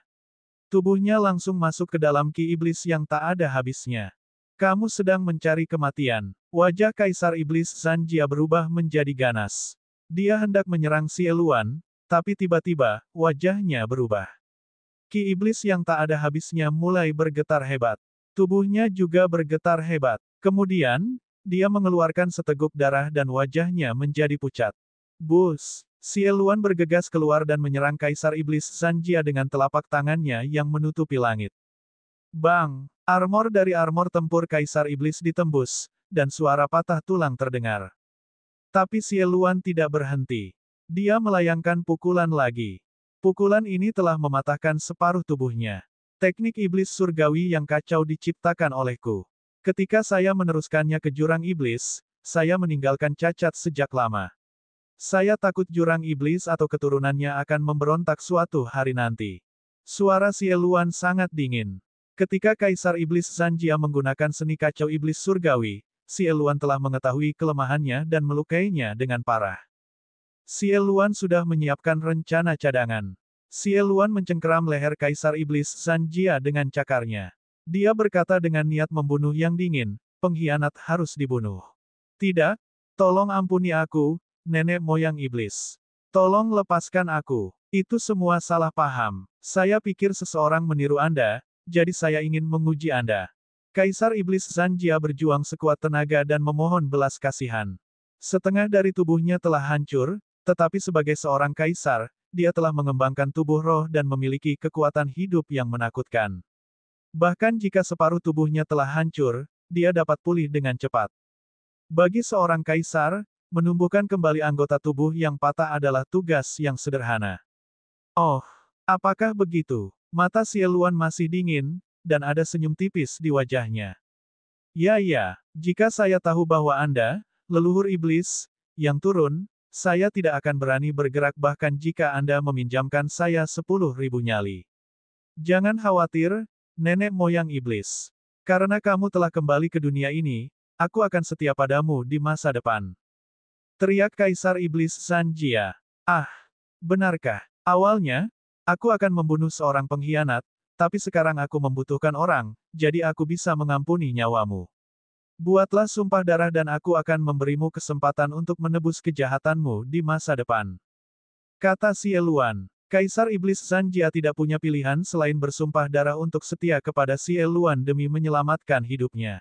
Tubuhnya langsung masuk ke dalam ki iblis yang tak ada habisnya. Kamu sedang mencari kematian. Wajah Kaisar Iblis Zanjia berubah menjadi ganas. Dia hendak menyerang Sieluan, tapi tiba-tiba, wajahnya berubah. Ki iblis yang tak ada habisnya mulai bergetar hebat. Tubuhnya juga bergetar hebat. Kemudian, dia mengeluarkan seteguk darah dan wajahnya menjadi pucat. Bus! Sieluan bergegas keluar dan menyerang Kaisar Iblis Zanjia dengan telapak tangannya yang menutupi langit. Bang! Armor dari armor tempur Kaisar Iblis ditembus, dan suara patah tulang terdengar. Tapi Sieluan tidak berhenti. Dia melayangkan pukulan lagi. Pukulan ini telah mematahkan separuh tubuhnya. Teknik iblis surgawi yang kacau diciptakan olehku. Ketika saya meneruskannya ke jurang iblis, saya meninggalkan cacat sejak lama. Saya takut jurang iblis atau keturunannya akan memberontak suatu hari nanti. Suara Sieluan sangat dingin. Ketika Kaisar Iblis Zanjia menggunakan seni kacau iblis surgawi, Sieluan telah mengetahui kelemahannya dan melukainya dengan parah. Sieluan sudah menyiapkan rencana cadangan. Sieluan mencengkeram leher Kaisar Iblis Zanjia dengan cakarnya. Dia berkata dengan niat membunuh yang dingin, pengkhianat harus dibunuh. Tidak, tolong ampuni aku, nenek moyang iblis. Tolong lepaskan aku. Itu semua salah paham. Saya pikir seseorang meniru Anda, jadi saya ingin menguji Anda. Kaisar Iblis Zanjia berjuang sekuat tenaga dan memohon belas kasihan. Setengah dari tubuhnya telah hancur, tetapi sebagai seorang kaisar, dia telah mengembangkan tubuh roh dan memiliki kekuatan hidup yang menakutkan. Bahkan jika separuh tubuhnya telah hancur, dia dapat pulih dengan cepat. Bagi seorang kaisar, menumbuhkan kembali anggota tubuh yang patah adalah tugas yang sederhana. Oh, apakah begitu? Mata Sieluan masih dingin, dan ada senyum tipis di wajahnya. Ya, jika saya tahu bahwa Anda, leluhur iblis, yang turun, saya tidak akan berani bergerak bahkan jika Anda meminjamkan saya 10.000 nyali. Jangan khawatir, nenek moyang iblis. Karena kamu telah kembali ke dunia ini, aku akan setia padamu di masa depan. Teriak Kaisar Iblis Zanjia. Ah, benarkah? Awalnya, Aku akan membunuh seorang pengkhianat, tapi sekarang aku membutuhkan orang, jadi aku bisa mengampuni nyawamu. Buatlah sumpah darah dan aku akan memberimu kesempatan untuk menebus kejahatanmu di masa depan. Kata Xie Luan. Kaisar Iblis Zanjia tidak punya pilihan selain bersumpah darah untuk setia kepada Xie Luan demi menyelamatkan hidupnya.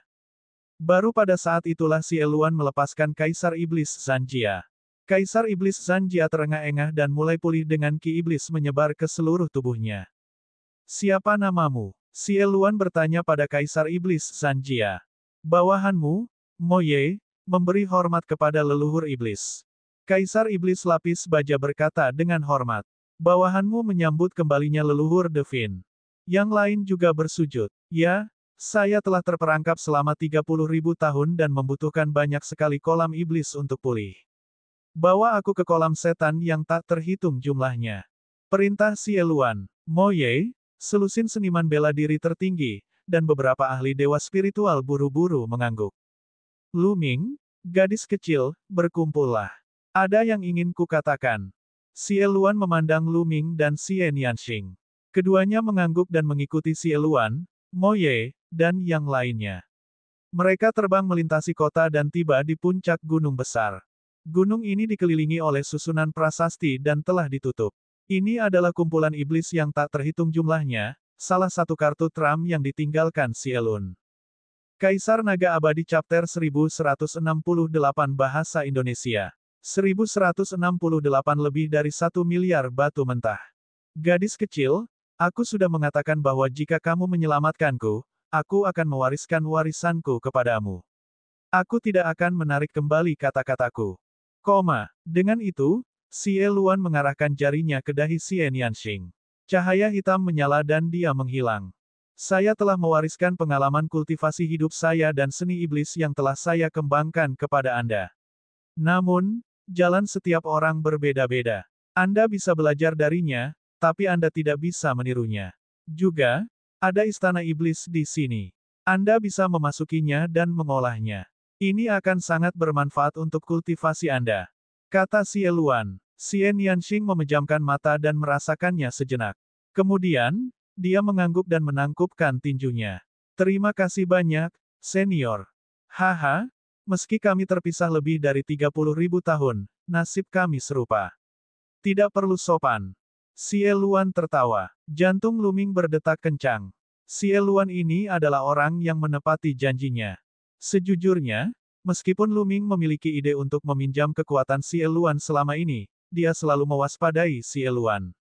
Baru pada saat itulah Xie Luan melepaskan Kaisar Iblis Zanjia. Kaisar Iblis Zanjia terengah-engah dan mulai pulih dengan ki iblis menyebar ke seluruh tubuhnya. Siapa namamu? Xie Luan bertanya pada Kaisar Iblis Zanjia. Bawahanmu, Moye, memberi hormat kepada leluhur iblis. Kaisar Iblis Lapis Baja berkata dengan hormat. Bawahanmu menyambut kembalinya leluhur Devin. Yang lain juga bersujud. Ya, saya telah terperangkap selama 30.000 tahun dan membutuhkan banyak sekali kolam iblis untuk pulih. Bawa aku ke kolam setan yang tak terhitung jumlahnya. Perintah Xie Luan. Moye, selusin seniman bela diri tertinggi, dan beberapa ahli dewa spiritual buru-buru mengangguk. Luming, gadis kecil, berkumpullah. Ada yang ingin kukatakan. Xie Luan memandang Luming dan Xie Nianxing. Keduanya mengangguk dan mengikuti Xie Luan, Moye, dan yang lainnya. Mereka terbang melintasi kota dan tiba di puncak gunung besar. Gunung ini dikelilingi oleh susunan prasasti dan telah ditutup. Ini adalah kumpulan iblis yang tak terhitung jumlahnya, salah satu kartu Tram yang ditinggalkan Xie Lun. Kaisar Naga Abadi Chapter 1168 Bahasa Indonesia. 1168 lebih dari 1 miliar batu mentah. Gadis kecil, aku sudah mengatakan bahwa jika kamu menyelamatkanku, aku akan mewariskan warisanku kepadamu. Aku tidak akan menarik kembali kata-kataku. Dengan itu, Xie Luan mengarahkan jarinya ke dahi Xie Nianxing. Cahaya hitam menyala dan dia menghilang. Saya telah mewariskan pengalaman kultivasi hidup saya dan seni iblis yang telah saya kembangkan kepada Anda. Namun, jalan setiap orang berbeda-beda. Anda bisa belajar darinya, tapi Anda tidak bisa menirunya. Juga, ada istana iblis di sini. Anda bisa memasukinya dan mengolahnya. Ini akan sangat bermanfaat untuk kultivasi Anda. Kata Xie Luan. Xie Nianxing memejamkan mata dan merasakannya sejenak. Kemudian, dia mengangguk dan menangkupkan tinjunya. Terima kasih banyak, senior. Haha. Meski kami terpisah lebih dari 30.000 tahun, nasib kami serupa. Tidak perlu sopan. Xie Luan tertawa. Jantung Luming berdetak kencang. Xie Luan ini adalah orang yang menepati janjinya. Sejujurnya, meskipun Luming memiliki ide untuk meminjam kekuatan Xie Luan selama ini, dia selalu mewaspadai Xie Luan.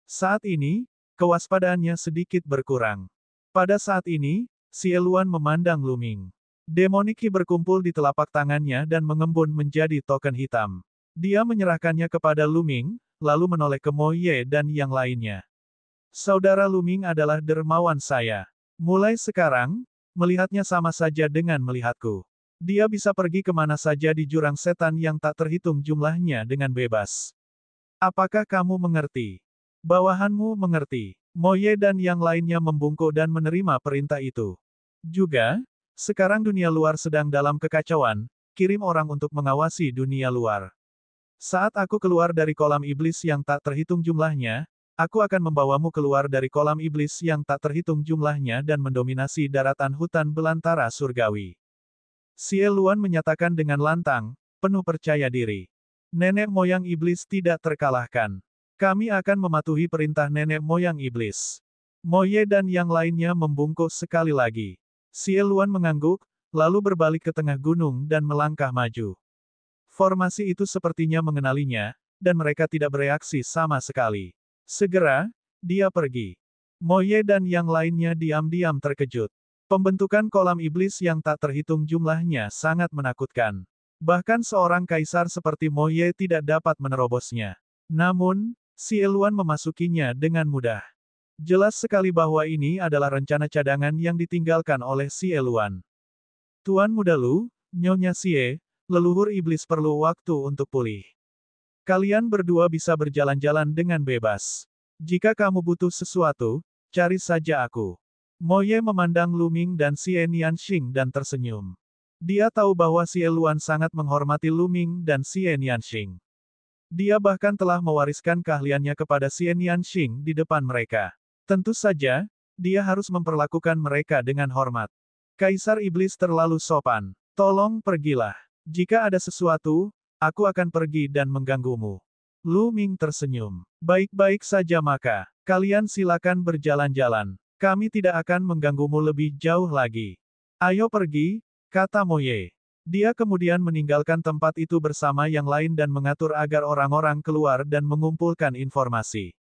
Saat ini, kewaspadaannya sedikit berkurang. Pada saat ini, Xie Luan memandang Luming. Demoniki berkumpul di telapak tangannya dan mengembun menjadi token hitam. Dia menyerahkannya kepada Luming, lalu menoleh ke Moye dan yang lainnya. Saudara Luming adalah dermawan saya. Mulai sekarang, melihatnya sama saja dengan melihatku. Dia bisa pergi kemana saja di jurang setan yang tak terhitung jumlahnya dengan bebas. Apakah kamu mengerti? Bawahanmu mengerti. Moye dan yang lainnya membungkuk dan menerima perintah itu. Juga, sekarang dunia luar sedang dalam kekacauan, kirim orang untuk mengawasi dunia luar. Saat aku keluar dari kolam iblis yang tak terhitung jumlahnya, aku akan membawamu keluar dari kolam iblis yang tak terhitung jumlahnya dan mendominasi daratan hutan belantara surgawi. Xie Luan menyatakan dengan lantang, penuh percaya diri. Nenek moyang iblis tidak terkalahkan. Kami akan mematuhi perintah nenek moyang iblis. Moye dan yang lainnya membungkuk sekali lagi. Xie Luan mengangguk, lalu berbalik ke tengah gunung dan melangkah maju. Formasi itu sepertinya mengenalinya, dan mereka tidak bereaksi sama sekali. Segera, dia pergi. Moye dan yang lainnya diam-diam terkejut. Pembentukan kolam iblis yang tak terhitung jumlahnya sangat menakutkan. Bahkan seorang kaisar seperti Moye tidak dapat menerobosnya. Namun, Xie Luan memasukinya dengan mudah. Jelas sekali bahwa ini adalah rencana cadangan yang ditinggalkan oleh Xie Luan. Tuan Muda Lu, Nyonya Xie, leluhur iblis perlu waktu untuk pulih. Kalian berdua bisa berjalan-jalan dengan bebas. Jika kamu butuh sesuatu, cari saja aku. Moye memandang Luming dan Xie Nianxing dan tersenyum. Dia tahu bahwa Xie Luan sangat menghormati Luming dan Xie Nianxing. Dia bahkan telah mewariskan keahliannya kepada Xian Yanxing di depan mereka. Tentu saja, dia harus memperlakukan mereka dengan hormat. Kaisar Iblis terlalu sopan. Tolong pergilah. Jika ada sesuatu, aku akan pergi dan mengganggumu. Lu Ming tersenyum. Baik-baik saja maka. Kalian silakan berjalan-jalan. Kami tidak akan mengganggumu lebih jauh lagi. Ayo pergi, kata Mo Ye. Dia kemudian meninggalkan tempat itu bersama yang lain dan mengatur agar orang-orang keluar dan mengumpulkan informasi.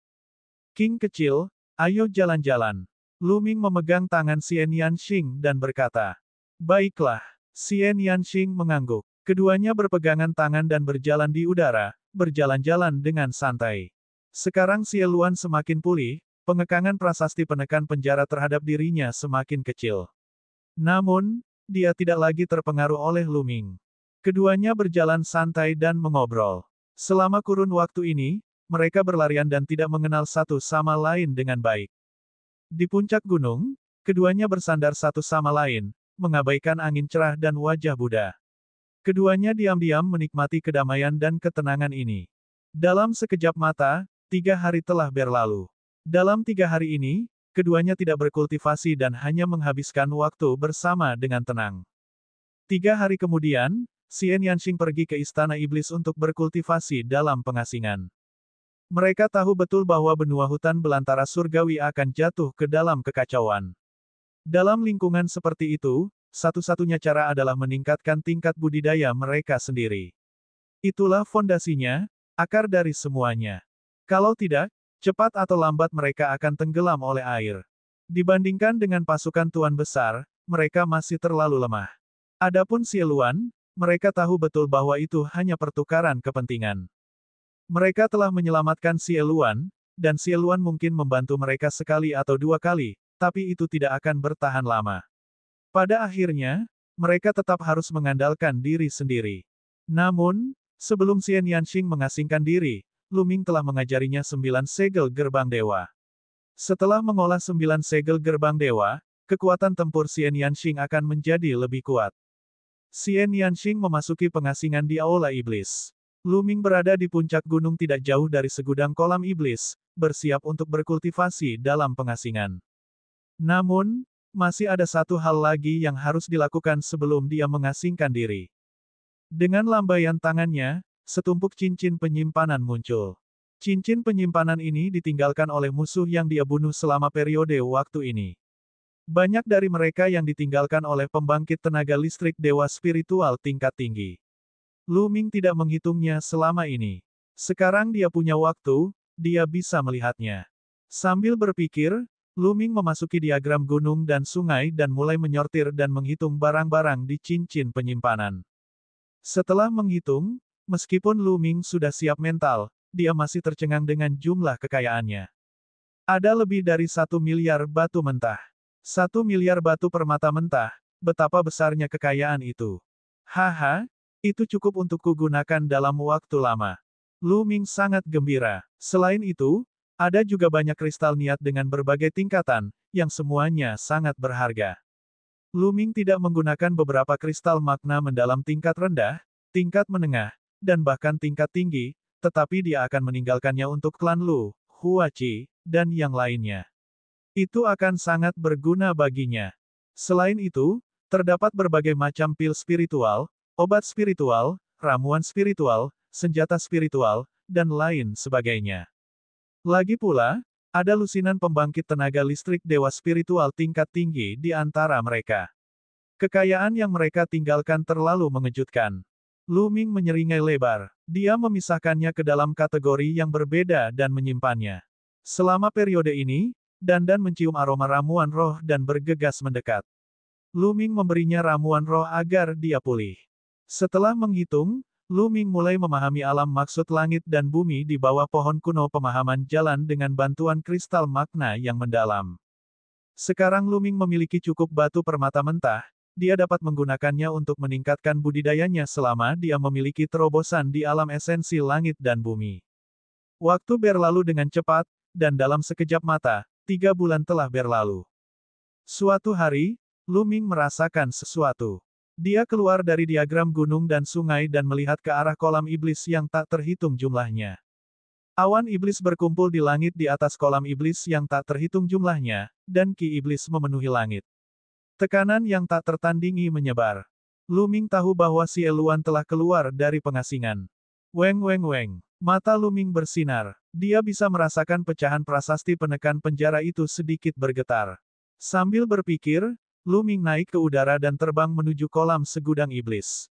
King kecil, ayo jalan-jalan. Lu Ming memegang tangan Xian Yanxing dan berkata, baiklah. Xian Yanxing mengangguk. Keduanya berpegangan tangan dan berjalan di udara, berjalan-jalan dengan santai. Sekarang Xie Luan semakin pulih, pengekangan prasasti penekan penjara terhadap dirinya semakin kecil. Namun, dia tidak lagi terpengaruh oleh Lu Ming. Keduanya berjalan santai dan mengobrol. Selama kurun waktu ini, mereka berlarian dan tidak mengenal satu sama lain dengan baik. Di puncak gunung, keduanya bersandar satu sama lain, mengabaikan angin cerah dan wajah Buddha. Keduanya diam-diam menikmati kedamaian dan ketenangan ini. Dalam sekejap mata, 3 hari telah berlalu. Dalam 3 hari ini, keduanya tidak berkultivasi dan hanya menghabiskan waktu bersama dengan tenang. 3 hari kemudian, Xian Yanxing pergi ke Istana Iblis untuk berkultivasi dalam pengasingan. Mereka tahu betul bahwa benua hutan belantara surgawi akan jatuh ke dalam kekacauan. Dalam lingkungan seperti itu, satu-satunya cara adalah meningkatkan tingkat budidaya mereka sendiri. Itulah fondasinya, akar dari semuanya. Kalau tidak, cepat atau lambat mereka akan tenggelam oleh air. Dibandingkan dengan pasukan tuan besar, mereka masih terlalu lemah. Adapun Xie Luan, mereka tahu betul bahwa itu hanya pertukaran kepentingan. Mereka telah menyelamatkan Xie Luan, dan Xie Luan mungkin membantu mereka sekali atau 2 kali, tapi itu tidak akan bertahan lama. Pada akhirnya, mereka tetap harus mengandalkan diri sendiri. Namun, sebelum Xian Yanxing mengasingkan diri, Lu Ming telah mengajarinya 9 segel gerbang dewa. Setelah mengolah 9 segel gerbang dewa, kekuatan tempur Xian Yanxing akan menjadi lebih kuat. Xian Yanxing memasuki pengasingan di Aula Iblis. Lu Ming berada di puncak gunung tidak jauh dari segudang kolam iblis, bersiap untuk berkultivasi dalam pengasingan. Namun, masih ada satu hal lagi yang harus dilakukan sebelum dia mengasingkan diri. Dengan lambaian tangannya, setumpuk cincin penyimpanan muncul. Cincin penyimpanan ini ditinggalkan oleh musuh yang dia bunuh selama periode waktu ini. Banyak dari mereka yang ditinggalkan oleh pembangkit tenaga listrik dewa spiritual tingkat tinggi. Lu Ming tidak menghitungnya selama ini. Sekarang dia punya waktu, dia bisa melihatnya. Sambil berpikir, Lu Ming memasuki diagram gunung dan sungai dan mulai menyortir dan menghitung barang-barang di cincin penyimpanan. Setelah menghitung, meskipun Lu Ming sudah siap mental, dia masih tercengang dengan jumlah kekayaannya. Ada lebih dari 1 miliar batu mentah. 1 miliar batu permata mentah, betapa besarnya kekayaan itu. Haha, itu cukup untuk kugunakan dalam waktu lama. Lu Ming sangat gembira. Selain itu, ada juga banyak kristal niat dengan berbagai tingkatan, yang semuanya sangat berharga. Lu Ming tidak menggunakan beberapa kristal makna mendalam tingkat rendah, tingkat menengah, dan bahkan tingkat tinggi, tetapi dia akan meninggalkannya untuk klan Lu, Hua Qi, dan yang lainnya. Itu akan sangat berguna baginya. Selain itu, terdapat berbagai macam pil spiritual, obat spiritual, ramuan spiritual, senjata spiritual, dan lain sebagainya. Lagi pula, ada lusinan pembangkit tenaga listrik dewa spiritual tingkat tinggi di antara mereka. Kekayaan yang mereka tinggalkan terlalu mengejutkan. Lu Ming menyeringai lebar. Dia memisahkannya ke dalam kategori yang berbeda dan menyimpannya. Selama periode ini, Dandan mencium aroma ramuan roh dan bergegas mendekat. Lu Ming memberinya ramuan roh agar dia pulih. Setelah menghitung, Lu Ming mulai memahami alam maksud langit dan bumi di bawah pohon kuno pemahaman jalan dengan bantuan kristal makna yang mendalam. Sekarang Lu Ming memiliki cukup batu permata mentah, dia dapat menggunakannya untuk meningkatkan budidayanya selama dia memiliki terobosan di alam esensi langit dan bumi. Waktu berlalu dengan cepat, dan dalam sekejap mata, 3 bulan telah berlalu. Suatu hari, Lu Ming merasakan sesuatu. Dia keluar dari diagram gunung dan sungai dan melihat ke arah kolam iblis yang tak terhitung jumlahnya. Awan iblis berkumpul di langit di atas kolam iblis yang tak terhitung jumlahnya, dan ki iblis memenuhi langit. Tekanan yang tak tertandingi menyebar. Lu Ming tahu bahwa si Eluan telah keluar dari pengasingan. Weng weng weng. Mata Lu Ming bersinar. Dia bisa merasakan pecahan prasasti penekan penjara itu sedikit bergetar. Sambil berpikir, Lu Ming naik ke udara dan terbang menuju kolam segudang iblis.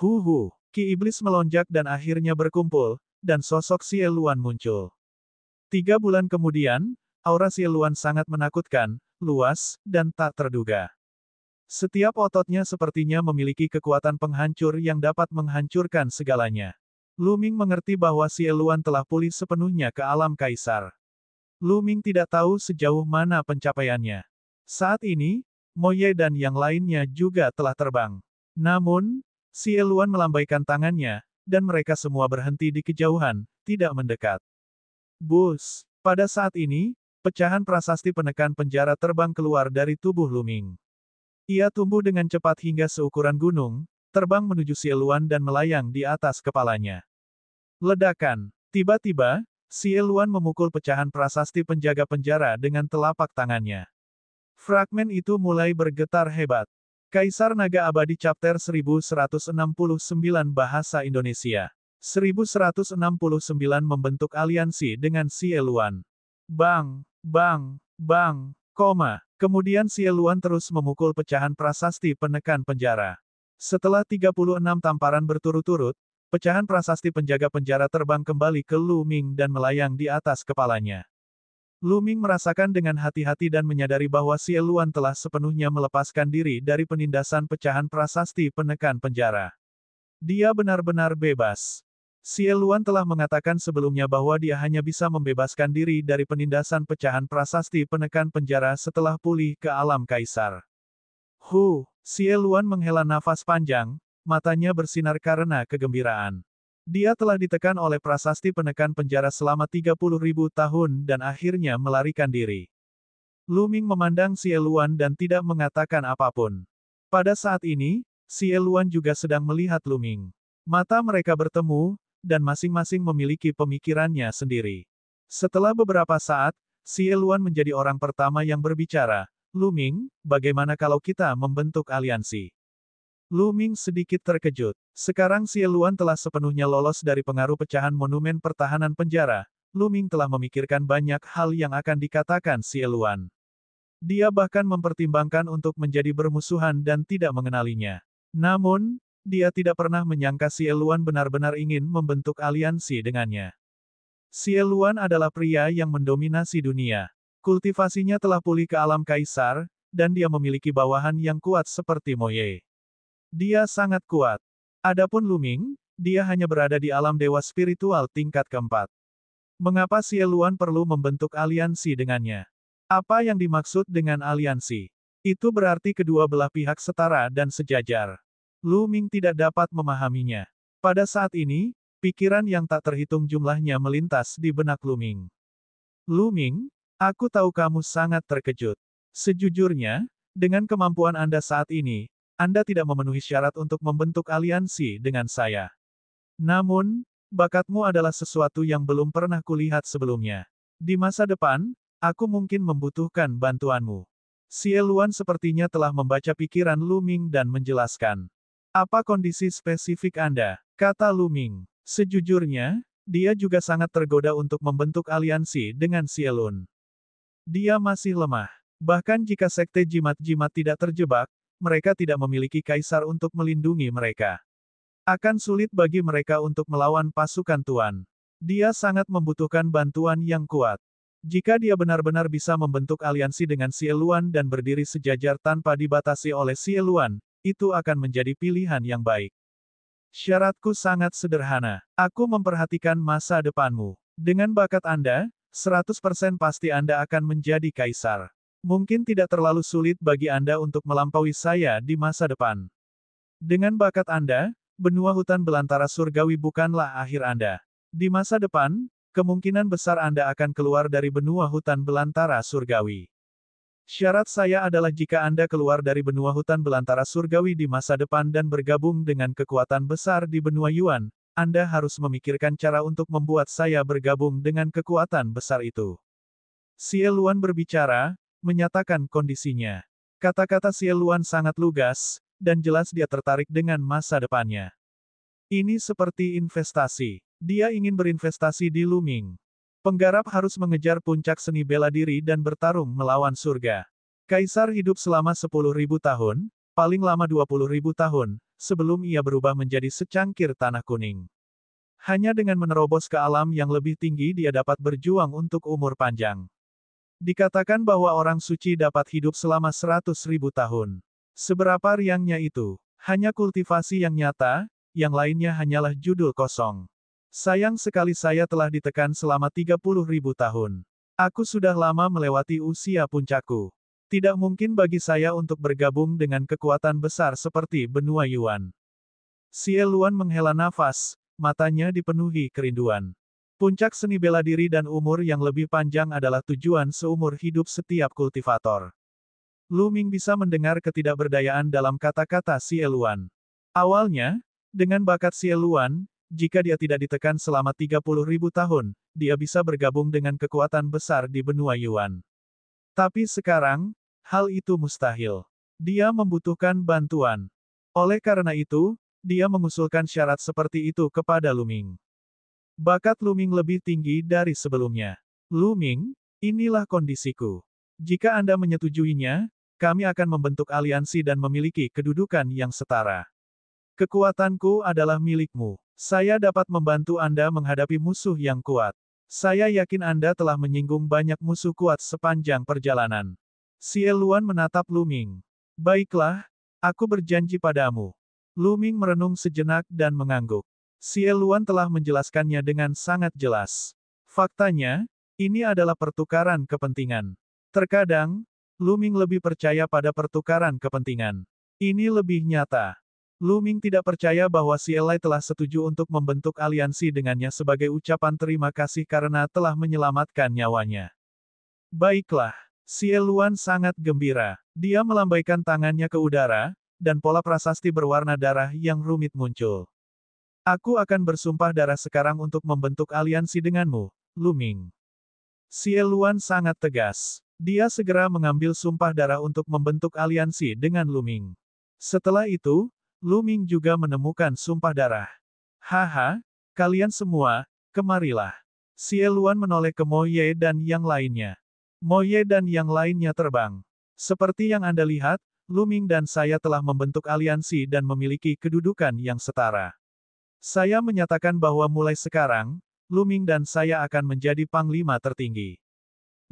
Hu, ki iblis melonjak dan akhirnya berkumpul, dan sosok si Eluan muncul. 3 bulan kemudian, aura si Eluan sangat menakutkan, luas, dan tak terduga. Setiap ototnya sepertinya memiliki kekuatan penghancur yang dapat menghancurkan segalanya. Lu Ming mengerti bahwa si Eluan telah pulih sepenuhnya ke alam kaisar. Lu Ming tidak tahu sejauh mana pencapaiannya. Saat ini, Mo Ye dan yang lainnya juga telah terbang. Namun, si Eluan melambaikan tangannya, dan mereka semua berhenti di kejauhan, tidak mendekat. Bus! Pada saat ini, pecahan prasasti penekan penjara terbang keluar dari tubuh Lu Ming. Ia tumbuh dengan cepat hingga seukuran gunung, terbang menuju si Eluan dan melayang di atas kepalanya. Ledakan. Tiba-tiba, si Eluan memukul pecahan prasasti penjaga penjara dengan telapak tangannya. Fragmen itu mulai bergetar hebat. Kaisar Naga Abadi Chapter 1169 Bahasa Indonesia. 1169 membentuk aliansi dengan si Eluan. Bang, bang, bang, koma. Kemudian si Eluan terus memukul pecahan prasasti penekan penjara. Setelah 36 tamparan berturut-turut, pecahan prasasti penjaga penjara terbang kembali ke Lu Ming dan melayang di atas kepalanya. Lu Ming merasakan dengan hati-hati dan menyadari bahwa si Eluan telah sepenuhnya melepaskan diri dari penindasan pecahan prasasti penekan penjara. Dia benar-benar bebas. Si Eluan telah mengatakan sebelumnya bahwa dia hanya bisa membebaskan diri dari penindasan pecahan prasasti penekan penjara setelah pulih ke alam kaisar. Si Eluan menghela nafas panjang, matanya bersinar karena kegembiraan. Dia telah ditekan oleh prasasti penekan penjara selama 30.000 tahun dan akhirnya melarikan diri. Lu Ming memandang si Eluan dan tidak mengatakan apapun. Pada saat ini, si Eluan juga sedang melihat Lu Ming. Mata mereka bertemu, dan masing-masing memiliki pemikirannya sendiri. Setelah beberapa saat, si Eluan menjadi orang pertama yang berbicara. Lu Ming, bagaimana kalau kita membentuk aliansi? Lu Ming sedikit terkejut. Sekarang si Eluan telah sepenuhnya lolos dari pengaruh pecahan monumen pertahanan penjara. Lu Ming telah memikirkan banyak hal yang akan dikatakan si Eluan. Dia bahkan mempertimbangkan untuk menjadi bermusuhan dan tidak mengenalinya. Namun, dia tidak pernah menyangka si Eluan benar-benar ingin membentuk aliansi dengannya. Si Eluan adalah pria yang mendominasi dunia. Kultivasinya telah pulih ke alam kaisar, dan dia memiliki bawahan yang kuat seperti Mo Ye. Dia sangat kuat. Adapun Lu Ming, dia hanya berada di alam dewa spiritual tingkat keempat. Mengapa si Eluan perlu membentuk aliansi dengannya? Apa yang dimaksud dengan aliansi? Itu berarti kedua belah pihak setara dan sejajar. Lu Ming tidak dapat memahaminya. Pada saat ini, pikiran yang tak terhitung jumlahnya melintas di benak Lu Ming. Lu Ming, aku tahu kamu sangat terkejut. Sejujurnya, dengan kemampuan Anda saat ini, Anda tidak memenuhi syarat untuk membentuk aliansi dengan saya. Namun, bakatmu adalah sesuatu yang belum pernah kulihat sebelumnya. Di masa depan, aku mungkin membutuhkan bantuanmu. Si Eluan sepertinya telah membaca pikiran Lu Ming dan menjelaskan. Apa kondisi spesifik Anda? Kata Lu Ming. Sejujurnya, dia juga sangat tergoda untuk membentuk aliansi dengan si Elun. Dia masih lemah. Bahkan jika sekte jimat-jimat tidak terjebak, mereka tidak memiliki kaisar untuk melindungi mereka. Akan sulit bagi mereka untuk melawan pasukan Tuan. Dia sangat membutuhkan bantuan yang kuat. Jika dia benar-benar bisa membentuk aliansi dengan si Eluan dan berdiri sejajar tanpa dibatasi oleh si Eluan, itu akan menjadi pilihan yang baik. Syaratku sangat sederhana. Aku memperhatikan masa depanmu. Dengan bakat Anda, 100% pasti Anda akan menjadi kaisar. Mungkin tidak terlalu sulit bagi Anda untuk melampaui saya di masa depan. Dengan bakat Anda, benua hutan belantara surgawi bukanlah akhir Anda. Di masa depan, kemungkinan besar Anda akan keluar dari benua hutan belantara surgawi. Syarat saya adalah jika Anda keluar dari benua hutan belantara surgawi di masa depan dan bergabung dengan kekuatan besar di benua Yuan, Anda harus memikirkan cara untuk membuat saya bergabung dengan kekuatan besar itu. Xie Luan berbicara, menyatakan kondisinya. Kata-kata Xie Luan sangat lugas, dan jelas dia tertarik dengan masa depannya. Ini seperti investasi. Dia ingin berinvestasi di Luming. Penggarap harus mengejar puncak seni bela diri dan bertarung melawan surga. Kaisar hidup selama 10.000 tahun, paling lama 20.000 tahun, sebelum ia berubah menjadi secangkir tanah kuning. Hanya dengan menerobos ke alam yang lebih tinggi dia dapat berjuang untuk umur panjang. Dikatakan bahwa orang suci dapat hidup selama 100.000 tahun. Seberapa riangnya itu? Hanya kultivasi yang nyata, yang lainnya hanyalah judul kosong. Sayang sekali saya telah ditekan selama 30.000 tahun. Aku sudah lama melewati usia puncakku. Tidak mungkin bagi saya untuk bergabung dengan kekuatan besar seperti benua Yuan. Xie Luan menghela nafas, matanya dipenuhi kerinduan. Puncak seni bela diri dan umur yang lebih panjang adalah tujuan seumur hidup setiap kultivator. Lu Ming bisa mendengar ketidakberdayaan dalam kata-kata Xie Luan. Awalnya, dengan bakat Xie Luan, jika dia tidak ditekan selama 30.000 tahun, dia bisa bergabung dengan kekuatan besar di benua Yuan. Tapi sekarang, hal itu mustahil. Dia membutuhkan bantuan. Oleh karena itu, dia mengusulkan syarat seperti itu kepada Lu Ming. Bakat Lu Ming lebih tinggi dari sebelumnya. Lu Ming, inilah kondisiku. Jika Anda menyetujuinya, kami akan membentuk aliansi dan memiliki kedudukan yang setara. Kekuatanku adalah milikmu. Saya dapat membantu Anda menghadapi musuh yang kuat. Saya yakin Anda telah menyinggung banyak musuh kuat sepanjang perjalanan. Xie Luan menatap Lu Ming. Baiklah, aku berjanji padamu. Lu Ming merenung sejenak dan mengangguk. Xie Luan telah menjelaskannya dengan sangat jelas. Faktanya, ini adalah pertukaran kepentingan. Terkadang, Lu Ming lebih percaya pada pertukaran kepentingan. Ini lebih nyata. Lu Ming tidak percaya bahwa Xie Lai telah setuju untuk membentuk aliansi dengannya sebagai ucapan terima kasih karena telah menyelamatkan nyawanya. Baiklah, Xie Luan sangat gembira. Dia melambaikan tangannya ke udara, dan pola prasasti berwarna darah yang rumit muncul. Aku akan bersumpah darah sekarang untuk membentuk aliansi denganmu, Lu Ming. Xie Luan sangat tegas. Dia segera mengambil sumpah darah untuk membentuk aliansi dengan Lu Ming. Setelah itu, Lu Ming juga menemukan sumpah darah. Haha, kalian semua, kemarilah. Xie Luan menoleh ke Mo Ye dan yang lainnya. Mo Ye dan yang lainnya terbang. Seperti yang Anda lihat, Lu Ming dan saya telah membentuk aliansi dan memiliki kedudukan yang setara. Saya menyatakan bahwa mulai sekarang, Lu Ming dan saya akan menjadi panglima tertinggi.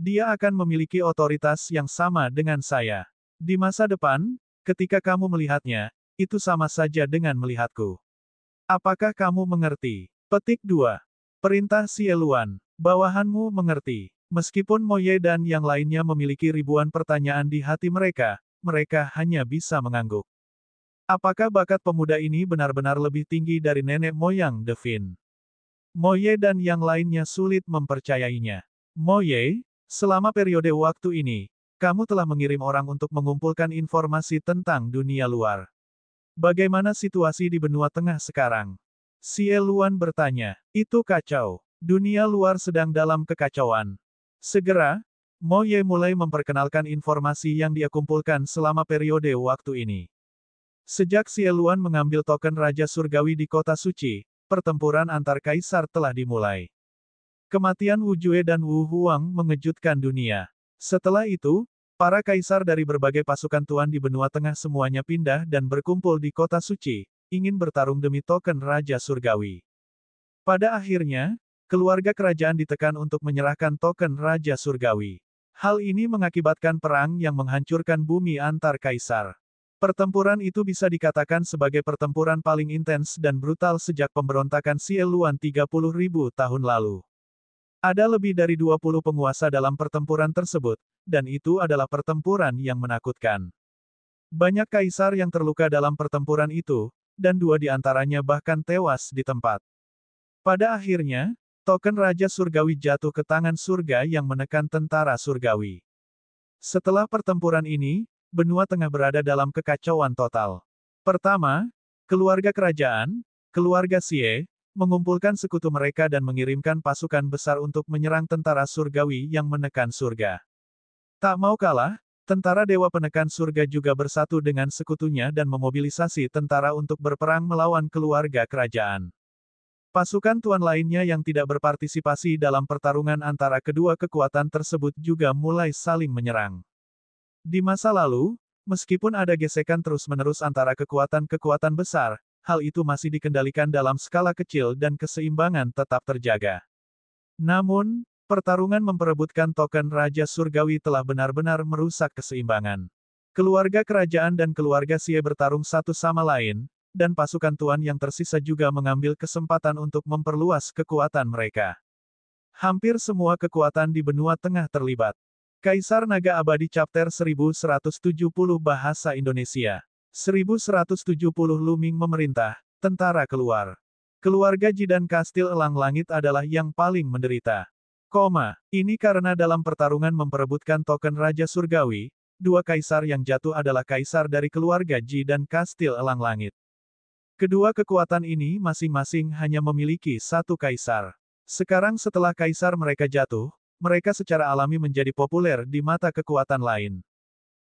Dia akan memiliki otoritas yang sama dengan saya. Di masa depan, ketika kamu melihatnya, itu sama saja dengan melihatku. Apakah kamu mengerti? Petik 2. Perintah Xie Luan. Bawahanmu mengerti. Meskipun Mo Ye dan yang lainnya memiliki ribuan pertanyaan di hati mereka, mereka hanya bisa mengangguk. Apakah bakat pemuda ini benar-benar lebih tinggi dari nenek moyang Devin? Mo Ye dan yang lainnya sulit mempercayainya. Mo Ye, selama periode waktu ini, kamu telah mengirim orang untuk mengumpulkan informasi tentang dunia luar. Bagaimana situasi di benua tengah sekarang? Xie Luan bertanya. Itu kacau. Dunia luar sedang dalam kekacauan. Segera, Mo Ye mulai memperkenalkan informasi yang dia kumpulkan selama periode waktu ini. Sejak Xie Luan mengambil token Raja Surgawi di Kota Suci, pertempuran antar kaisar telah dimulai. Kematian Wu Jue dan Wu Huang mengejutkan dunia. Setelah itu, para kaisar dari berbagai pasukan tuan di benua tengah semuanya pindah dan berkumpul di Kota Suci, ingin bertarung demi token Raja Surgawi. Pada akhirnya, keluarga kerajaan ditekan untuk menyerahkan token Raja Surgawi. Hal ini mengakibatkan perang yang menghancurkan bumi antar kaisar. Pertempuran itu bisa dikatakan sebagai pertempuran paling intens dan brutal sejak pemberontakan Xie Luan 30.000 tahun lalu. Ada lebih dari 20 penguasa dalam pertempuran tersebut, dan itu adalah pertempuran yang menakutkan. Banyak kaisar yang terluka dalam pertempuran itu, dan 2 di antaranya bahkan tewas di tempat. Pada akhirnya, token Raja Surgawi jatuh ke tangan surga yang menekan tentara surgawi. Setelah pertempuran ini, benua tengah berada dalam kekacauan total. Pertama, keluarga kerajaan, keluarga Xie, mengumpulkan sekutu mereka dan mengirimkan pasukan besar untuk menyerang tentara surgawi yang menekan surga. Tak mau kalah, tentara dewa penekan surga juga bersatu dengan sekutunya dan memobilisasi tentara untuk berperang melawan keluarga kerajaan. Pasukan tuan lainnya yang tidak berpartisipasi dalam pertarungan antara kedua kekuatan tersebut juga mulai saling menyerang. Di masa lalu, meskipun ada gesekan terus-menerus antara kekuatan-kekuatan besar, hal itu masih dikendalikan dalam skala kecil dan keseimbangan tetap terjaga. Namun, pertarungan memperebutkan token Raja Surgawi telah benar-benar merusak keseimbangan. Keluarga kerajaan dan keluarga Xie bertarung satu sama lain, dan pasukan tuan yang tersisa juga mengambil kesempatan untuk memperluas kekuatan mereka. Hampir semua kekuatan di benua tengah terlibat. Kaisar Naga Abadi Chapter 1170 Bahasa Indonesia 1170 Luming memerintah, tentara keluar. Keluarga Jidan Kastil Elang Langit adalah yang paling menderita. Ini karena dalam pertarungan memperebutkan token Raja Surgawi, dua kaisar yang jatuh adalah kaisar dari keluarga Jidan Kastil Elang Langit. Kedua kekuatan ini masing-masing hanya memiliki satu kaisar. Sekarang setelah kaisar mereka jatuh, mereka secara alami menjadi populer di mata kekuatan lain.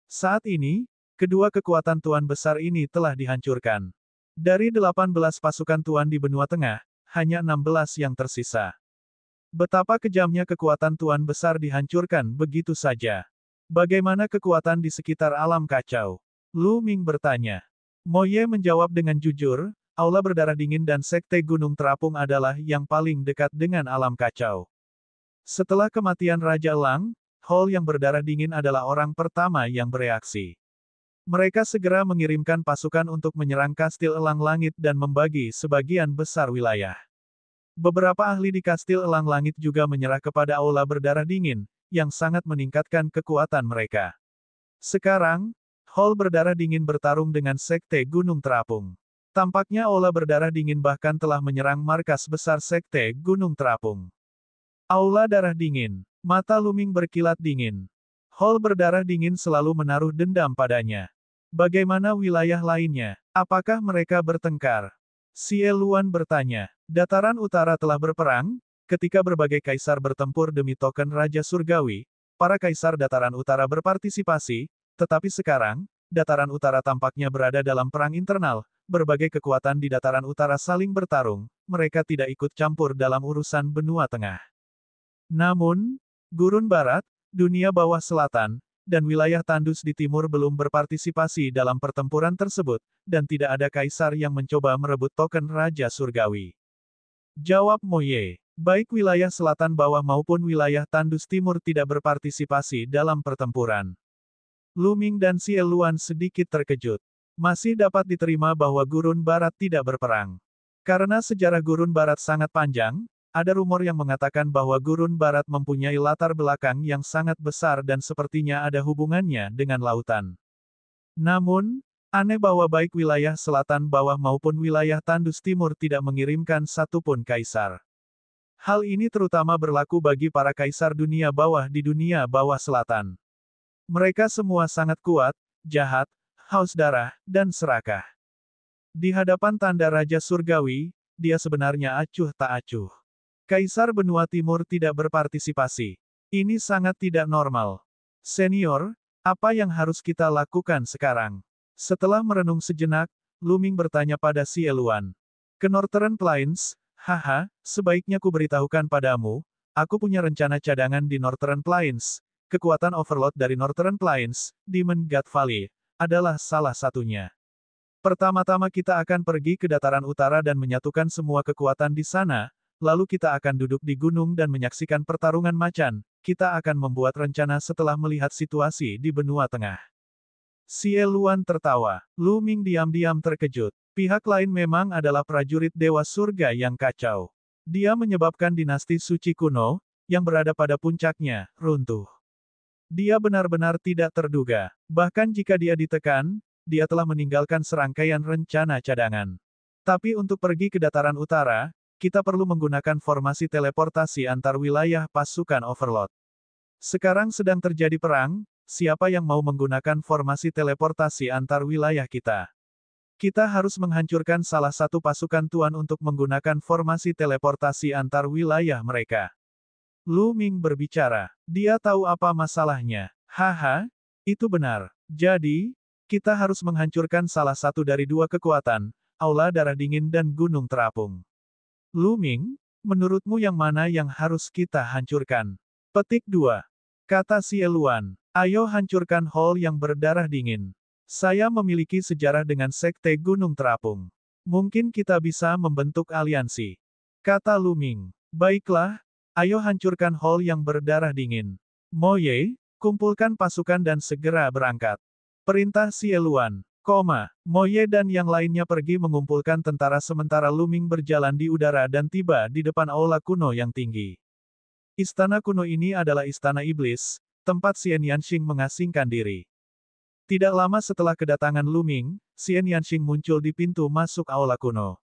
Saat ini, kedua kekuatan tuan besar ini telah dihancurkan. Dari 18 pasukan tuan di benua tengah, hanya 16 yang tersisa. Betapa kejamnya kekuatan tuan besar dihancurkan begitu saja. Bagaimana kekuatan di sekitar alam kacau? Lu Ming bertanya. Mo Ye menjawab dengan jujur, aula berdarah dingin dan sekte Gunung Terapung adalah yang paling dekat dengan alam kacau. Setelah kematian Raja Elang, Hall yang berdarah dingin adalah orang pertama yang bereaksi. Mereka segera mengirimkan pasukan untuk menyerang Kastil Elang Langit dan membagi sebagian besar wilayah. Beberapa ahli di Kastil Elang Langit juga menyerah kepada aula berdarah dingin, yang sangat meningkatkan kekuatan mereka. Sekarang, Hall berdarah dingin bertarung dengan Sekte Gunung Terapung. Tampaknya aula berdarah dingin bahkan telah menyerang markas besar Sekte Gunung Terapung. Aula darah dingin. Mata Luming berkilat dingin. Hall berdarah dingin selalu menaruh dendam padanya. Bagaimana wilayah lainnya? Apakah mereka bertengkar? Xie Luan bertanya. Dataran utara telah berperang, ketika berbagai kaisar bertempur demi token Raja Surgawi, para kaisar dataran utara berpartisipasi, tetapi sekarang, dataran utara tampaknya berada dalam perang internal, berbagai kekuatan di dataran utara saling bertarung, mereka tidak ikut campur dalam urusan benua tengah. Namun, Gurun Barat, dunia bawah selatan, dan wilayah tandus di timur belum berpartisipasi dalam pertempuran tersebut, dan tidak ada kaisar yang mencoba merebut token Raja Surgawi. Jawab Mo Ye, baik wilayah selatan bawah maupun wilayah tandus timur tidak berpartisipasi dalam pertempuran. Lu Ming dan Xie Luan sedikit terkejut. Masih dapat diterima bahwa Gurun Barat tidak berperang. Karena sejarah Gurun Barat sangat panjang, ada rumor yang mengatakan bahwa Gurun Barat mempunyai latar belakang yang sangat besar dan sepertinya ada hubungannya dengan lautan. Namun, aneh bahwa baik wilayah selatan bawah maupun wilayah tandus timur tidak mengirimkan satupun kaisar. Hal ini terutama berlaku bagi para kaisar dunia bawah di dunia bawah selatan. Mereka semua sangat kuat, jahat, haus darah, dan serakah. Di hadapan tanda Raja Surgawi, dia sebenarnya acuh tak acuh. Kaisar benua timur tidak berpartisipasi. Ini sangat tidak normal. Senior, apa yang harus kita lakukan sekarang? Setelah merenung sejenak, Lu Ming bertanya pada Xie Luan. Ke Northern Plains, haha, sebaiknya ku beritahukan padamu, aku punya rencana cadangan di Northern Plains. Kekuatan Overlord dari Northern Plains, Demon God Valley, adalah salah satunya. Pertama-tama kita akan pergi ke dataran utara dan menyatukan semua kekuatan di sana, lalu kita akan duduk di gunung dan menyaksikan pertarungan macan, kita akan membuat rencana setelah melihat situasi di benua tengah. Xie Luan tertawa, Lu Ming diam-diam terkejut. Pihak lain memang adalah prajurit Dewa Surga yang kacau. Dia menyebabkan dinasti suci kuno, yang berada pada puncaknya, runtuh. Dia benar-benar tidak terduga. Bahkan jika dia ditekan, dia telah meninggalkan serangkaian rencana cadangan. Tapi untuk pergi ke dataran utara, kita perlu menggunakan formasi teleportasi antar wilayah pasukan Overlord. Sekarang sedang terjadi perang, siapa yang mau menggunakan formasi teleportasi antar wilayah kita? Kita harus menghancurkan salah satu pasukan Tuan untuk menggunakan formasi teleportasi antar wilayah mereka. Lu Ming berbicara. Dia tahu apa masalahnya. Haha, itu benar. Jadi, kita harus menghancurkan salah satu dari dua kekuatan, Aula Darah Dingin dan Gunung Terapung. Lu Ming, menurutmu yang mana yang harus kita hancurkan? Petik 2. Kata Xie Luan. Ayo hancurkan hall yang berdarah dingin. Saya memiliki sejarah dengan Sekte Gunung Terapung. Mungkin kita bisa membentuk aliansi. Kata Lu Ming. Baiklah, ayo hancurkan hall yang berdarah dingin. Mo Ye, kumpulkan pasukan dan segera berangkat. Perintah Xie Luan. Mo Ye dan yang lainnya pergi mengumpulkan tentara sementara Lu Ming berjalan di udara dan tiba di depan aula kuno yang tinggi. Istana kuno ini adalah istana iblis, tempat Xian Yanxing mengasingkan diri. Tidak lama setelah kedatangan Lu Ming, Xian Yanxing muncul di pintu masuk aula kuno.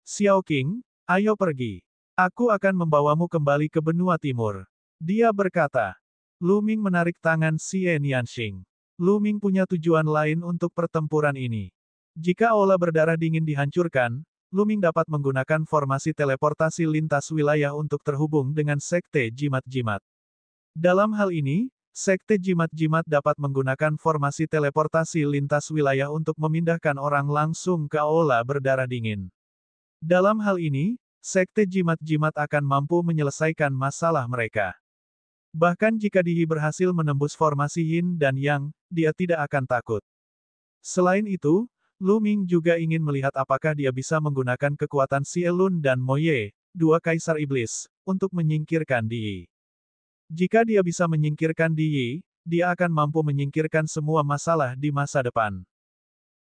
Xiao Qing, ayo pergi. Aku akan membawamu kembali ke benua timur. Dia berkata. Lu Ming menarik tangan Xian Yanxing. Lu Ming punya tujuan lain untuk pertempuran ini. Jika aula berdarah dingin dihancurkan, Lu Ming dapat menggunakan formasi teleportasi lintas wilayah untuk terhubung dengan Sekte Jimat-Jimat. Dalam hal ini, Sekte Jimat-Jimat dapat menggunakan formasi teleportasi lintas wilayah untuk memindahkan orang langsung ke aula berdarah dingin. Dalam hal ini, Sekte Jimat-Jimat akan mampu menyelesaikan masalah mereka. Bahkan jika Di Yi berhasil menembus formasi Yin dan Yang, dia tidak akan takut. Selain itu, Lu Ming juga ingin melihat apakah dia bisa menggunakan kekuatan Xie Lun dan Mo Ye, dua kaisar iblis, untuk menyingkirkan Di Yi. Jika dia bisa menyingkirkan Di Yi, dia akan mampu menyingkirkan semua masalah di masa depan.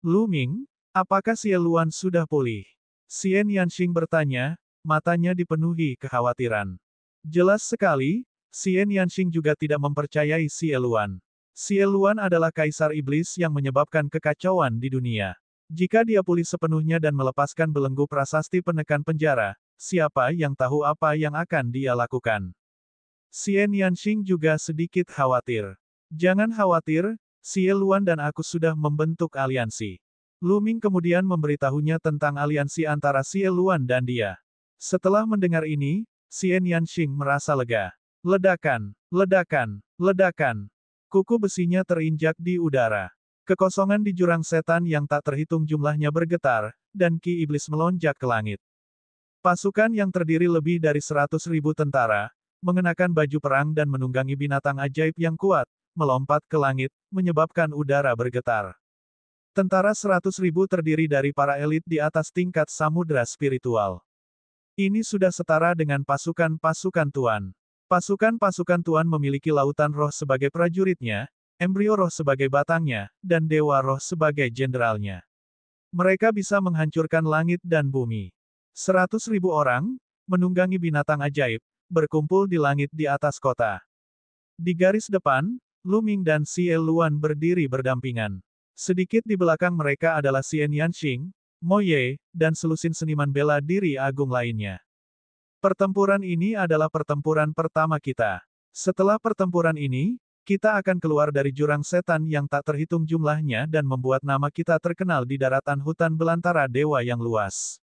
Lu Ming, apakah Xie Luan sudah pulih? Xian Yanxing bertanya, matanya dipenuhi kekhawatiran. Jelas sekali, Xian Yanxing juga tidak mempercayai Xie Luan. Xie Luan adalah kaisar iblis yang menyebabkan kekacauan di dunia. Jika dia pulih sepenuhnya dan melepaskan belenggu prasasti penekan penjara, siapa yang tahu apa yang akan dia lakukan? Xian Yanxing juga sedikit khawatir. Jangan khawatir, Xie Luan dan aku sudah membentuk aliansi. Lu Ming kemudian memberitahunya tentang aliansi antara Xie Luan dan dia. Setelah mendengar ini, Xian Yanxing merasa lega. Ledakan, ledakan, ledakan. Kuku besinya terinjak di udara. Kekosongan di jurang setan yang tak terhitung jumlahnya bergetar, dan ki iblis melonjak ke langit. Pasukan yang terdiri lebih dari 100.000 tentara, mengenakan baju perang dan menunggangi binatang ajaib yang kuat, melompat ke langit, menyebabkan udara bergetar. Tentara 100.000 terdiri dari para elit di atas tingkat samudra spiritual. Ini sudah setara dengan pasukan-pasukan Tuan. Pasukan-pasukan Tuan memiliki lautan roh sebagai prajuritnya, embrio roh sebagai batangnya, dan dewa roh sebagai jenderalnya. Mereka bisa menghancurkan langit dan bumi. 100.000 orang, menunggangi binatang ajaib, berkumpul di langit di atas kota. Di garis depan, Lu Ming dan Xie Luan berdiri berdampingan. Sedikit di belakang mereka adalah Xian Yanxing, Mo Ye, dan selusin seniman bela diri agung lainnya. Pertempuran ini adalah pertempuran pertama kita. Setelah pertempuran ini, kita akan keluar dari jurang setan yang tak terhitung jumlahnya dan membuat nama kita terkenal di daratan hutan belantara dewa yang luas.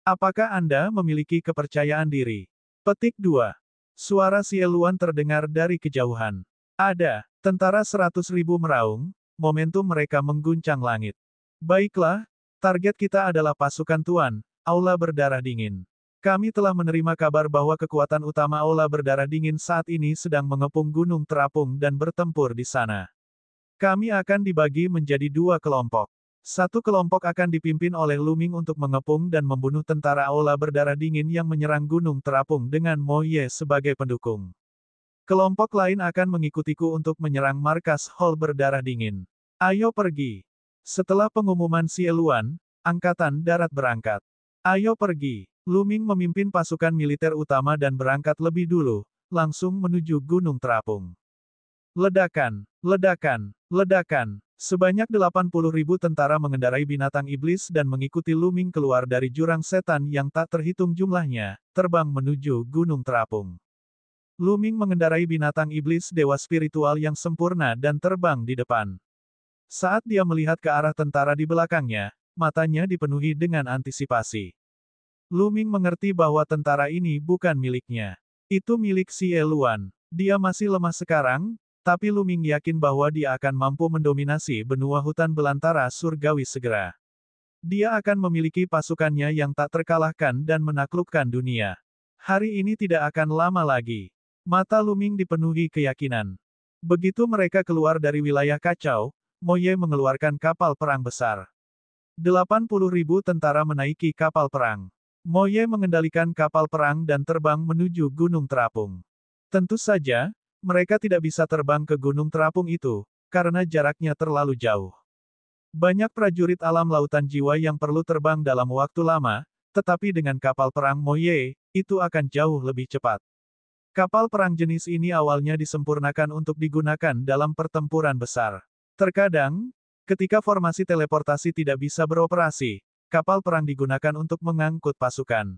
Apakah Anda memiliki kepercayaan diri? Petik 2. Suara Xie Luan terdengar dari kejauhan. Ada, tentara 100.000 meraung, momentum mereka mengguncang langit. Baiklah, target kita adalah pasukan Tuan, Aula Berdarah Dingin. Kami telah menerima kabar bahwa kekuatan utama Aula Berdarah Dingin saat ini sedang mengepung Gunung Terapung dan bertempur di sana. Kami akan dibagi menjadi dua kelompok. Satu kelompok akan dipimpin oleh Lu Ming untuk mengepung dan membunuh tentara Aula Berdarah Dingin yang menyerang Gunung Terapung dengan Mo Ye sebagai pendukung. Kelompok lain akan mengikutiku untuk menyerang markas Hall Berdarah Dingin. Ayo pergi. Setelah pengumuman Xie Luan, Angkatan Darat berangkat. Ayo pergi. Lu Ming memimpin pasukan militer utama dan berangkat lebih dulu, langsung menuju Gunung Terapung. Ledakan, ledakan, ledakan. Sebanyak 80.000 tentara mengendarai binatang iblis dan mengikuti Lu Ming keluar dari jurang setan yang tak terhitung jumlahnya, terbang menuju Gunung Terapung. Lu Ming mengendarai binatang iblis dewa spiritual yang sempurna dan terbang di depan. Saat dia melihat ke arah tentara di belakangnya, matanya dipenuhi dengan antisipasi. Lu Ming mengerti bahwa tentara ini bukan miliknya. Itu milik Xie Luan. Dia masih lemah sekarang, tapi Lu Ming yakin bahwa dia akan mampu mendominasi benua hutan belantara surgawi segera. Dia akan memiliki pasukannya yang tak terkalahkan dan menaklukkan dunia. Hari ini tidak akan lama lagi. Mata Lu Ming dipenuhi keyakinan. Begitu mereka keluar dari wilayah kacau, Mo Ye mengeluarkan kapal perang besar. 80.000 tentara menaiki kapal perang. Mo Ye mengendalikan kapal perang dan terbang menuju Gunung Terapung. Tentu saja, mereka tidak bisa terbang ke Gunung Terapung itu, karena jaraknya terlalu jauh. Banyak prajurit alam lautan jiwa yang perlu terbang dalam waktu lama, tetapi dengan kapal perang Mo Ye, itu akan jauh lebih cepat. Kapal perang jenis ini awalnya disempurnakan untuk digunakan dalam pertempuran besar. Terkadang, ketika formasi teleportasi tidak bisa beroperasi, kapal perang digunakan untuk mengangkut pasukan.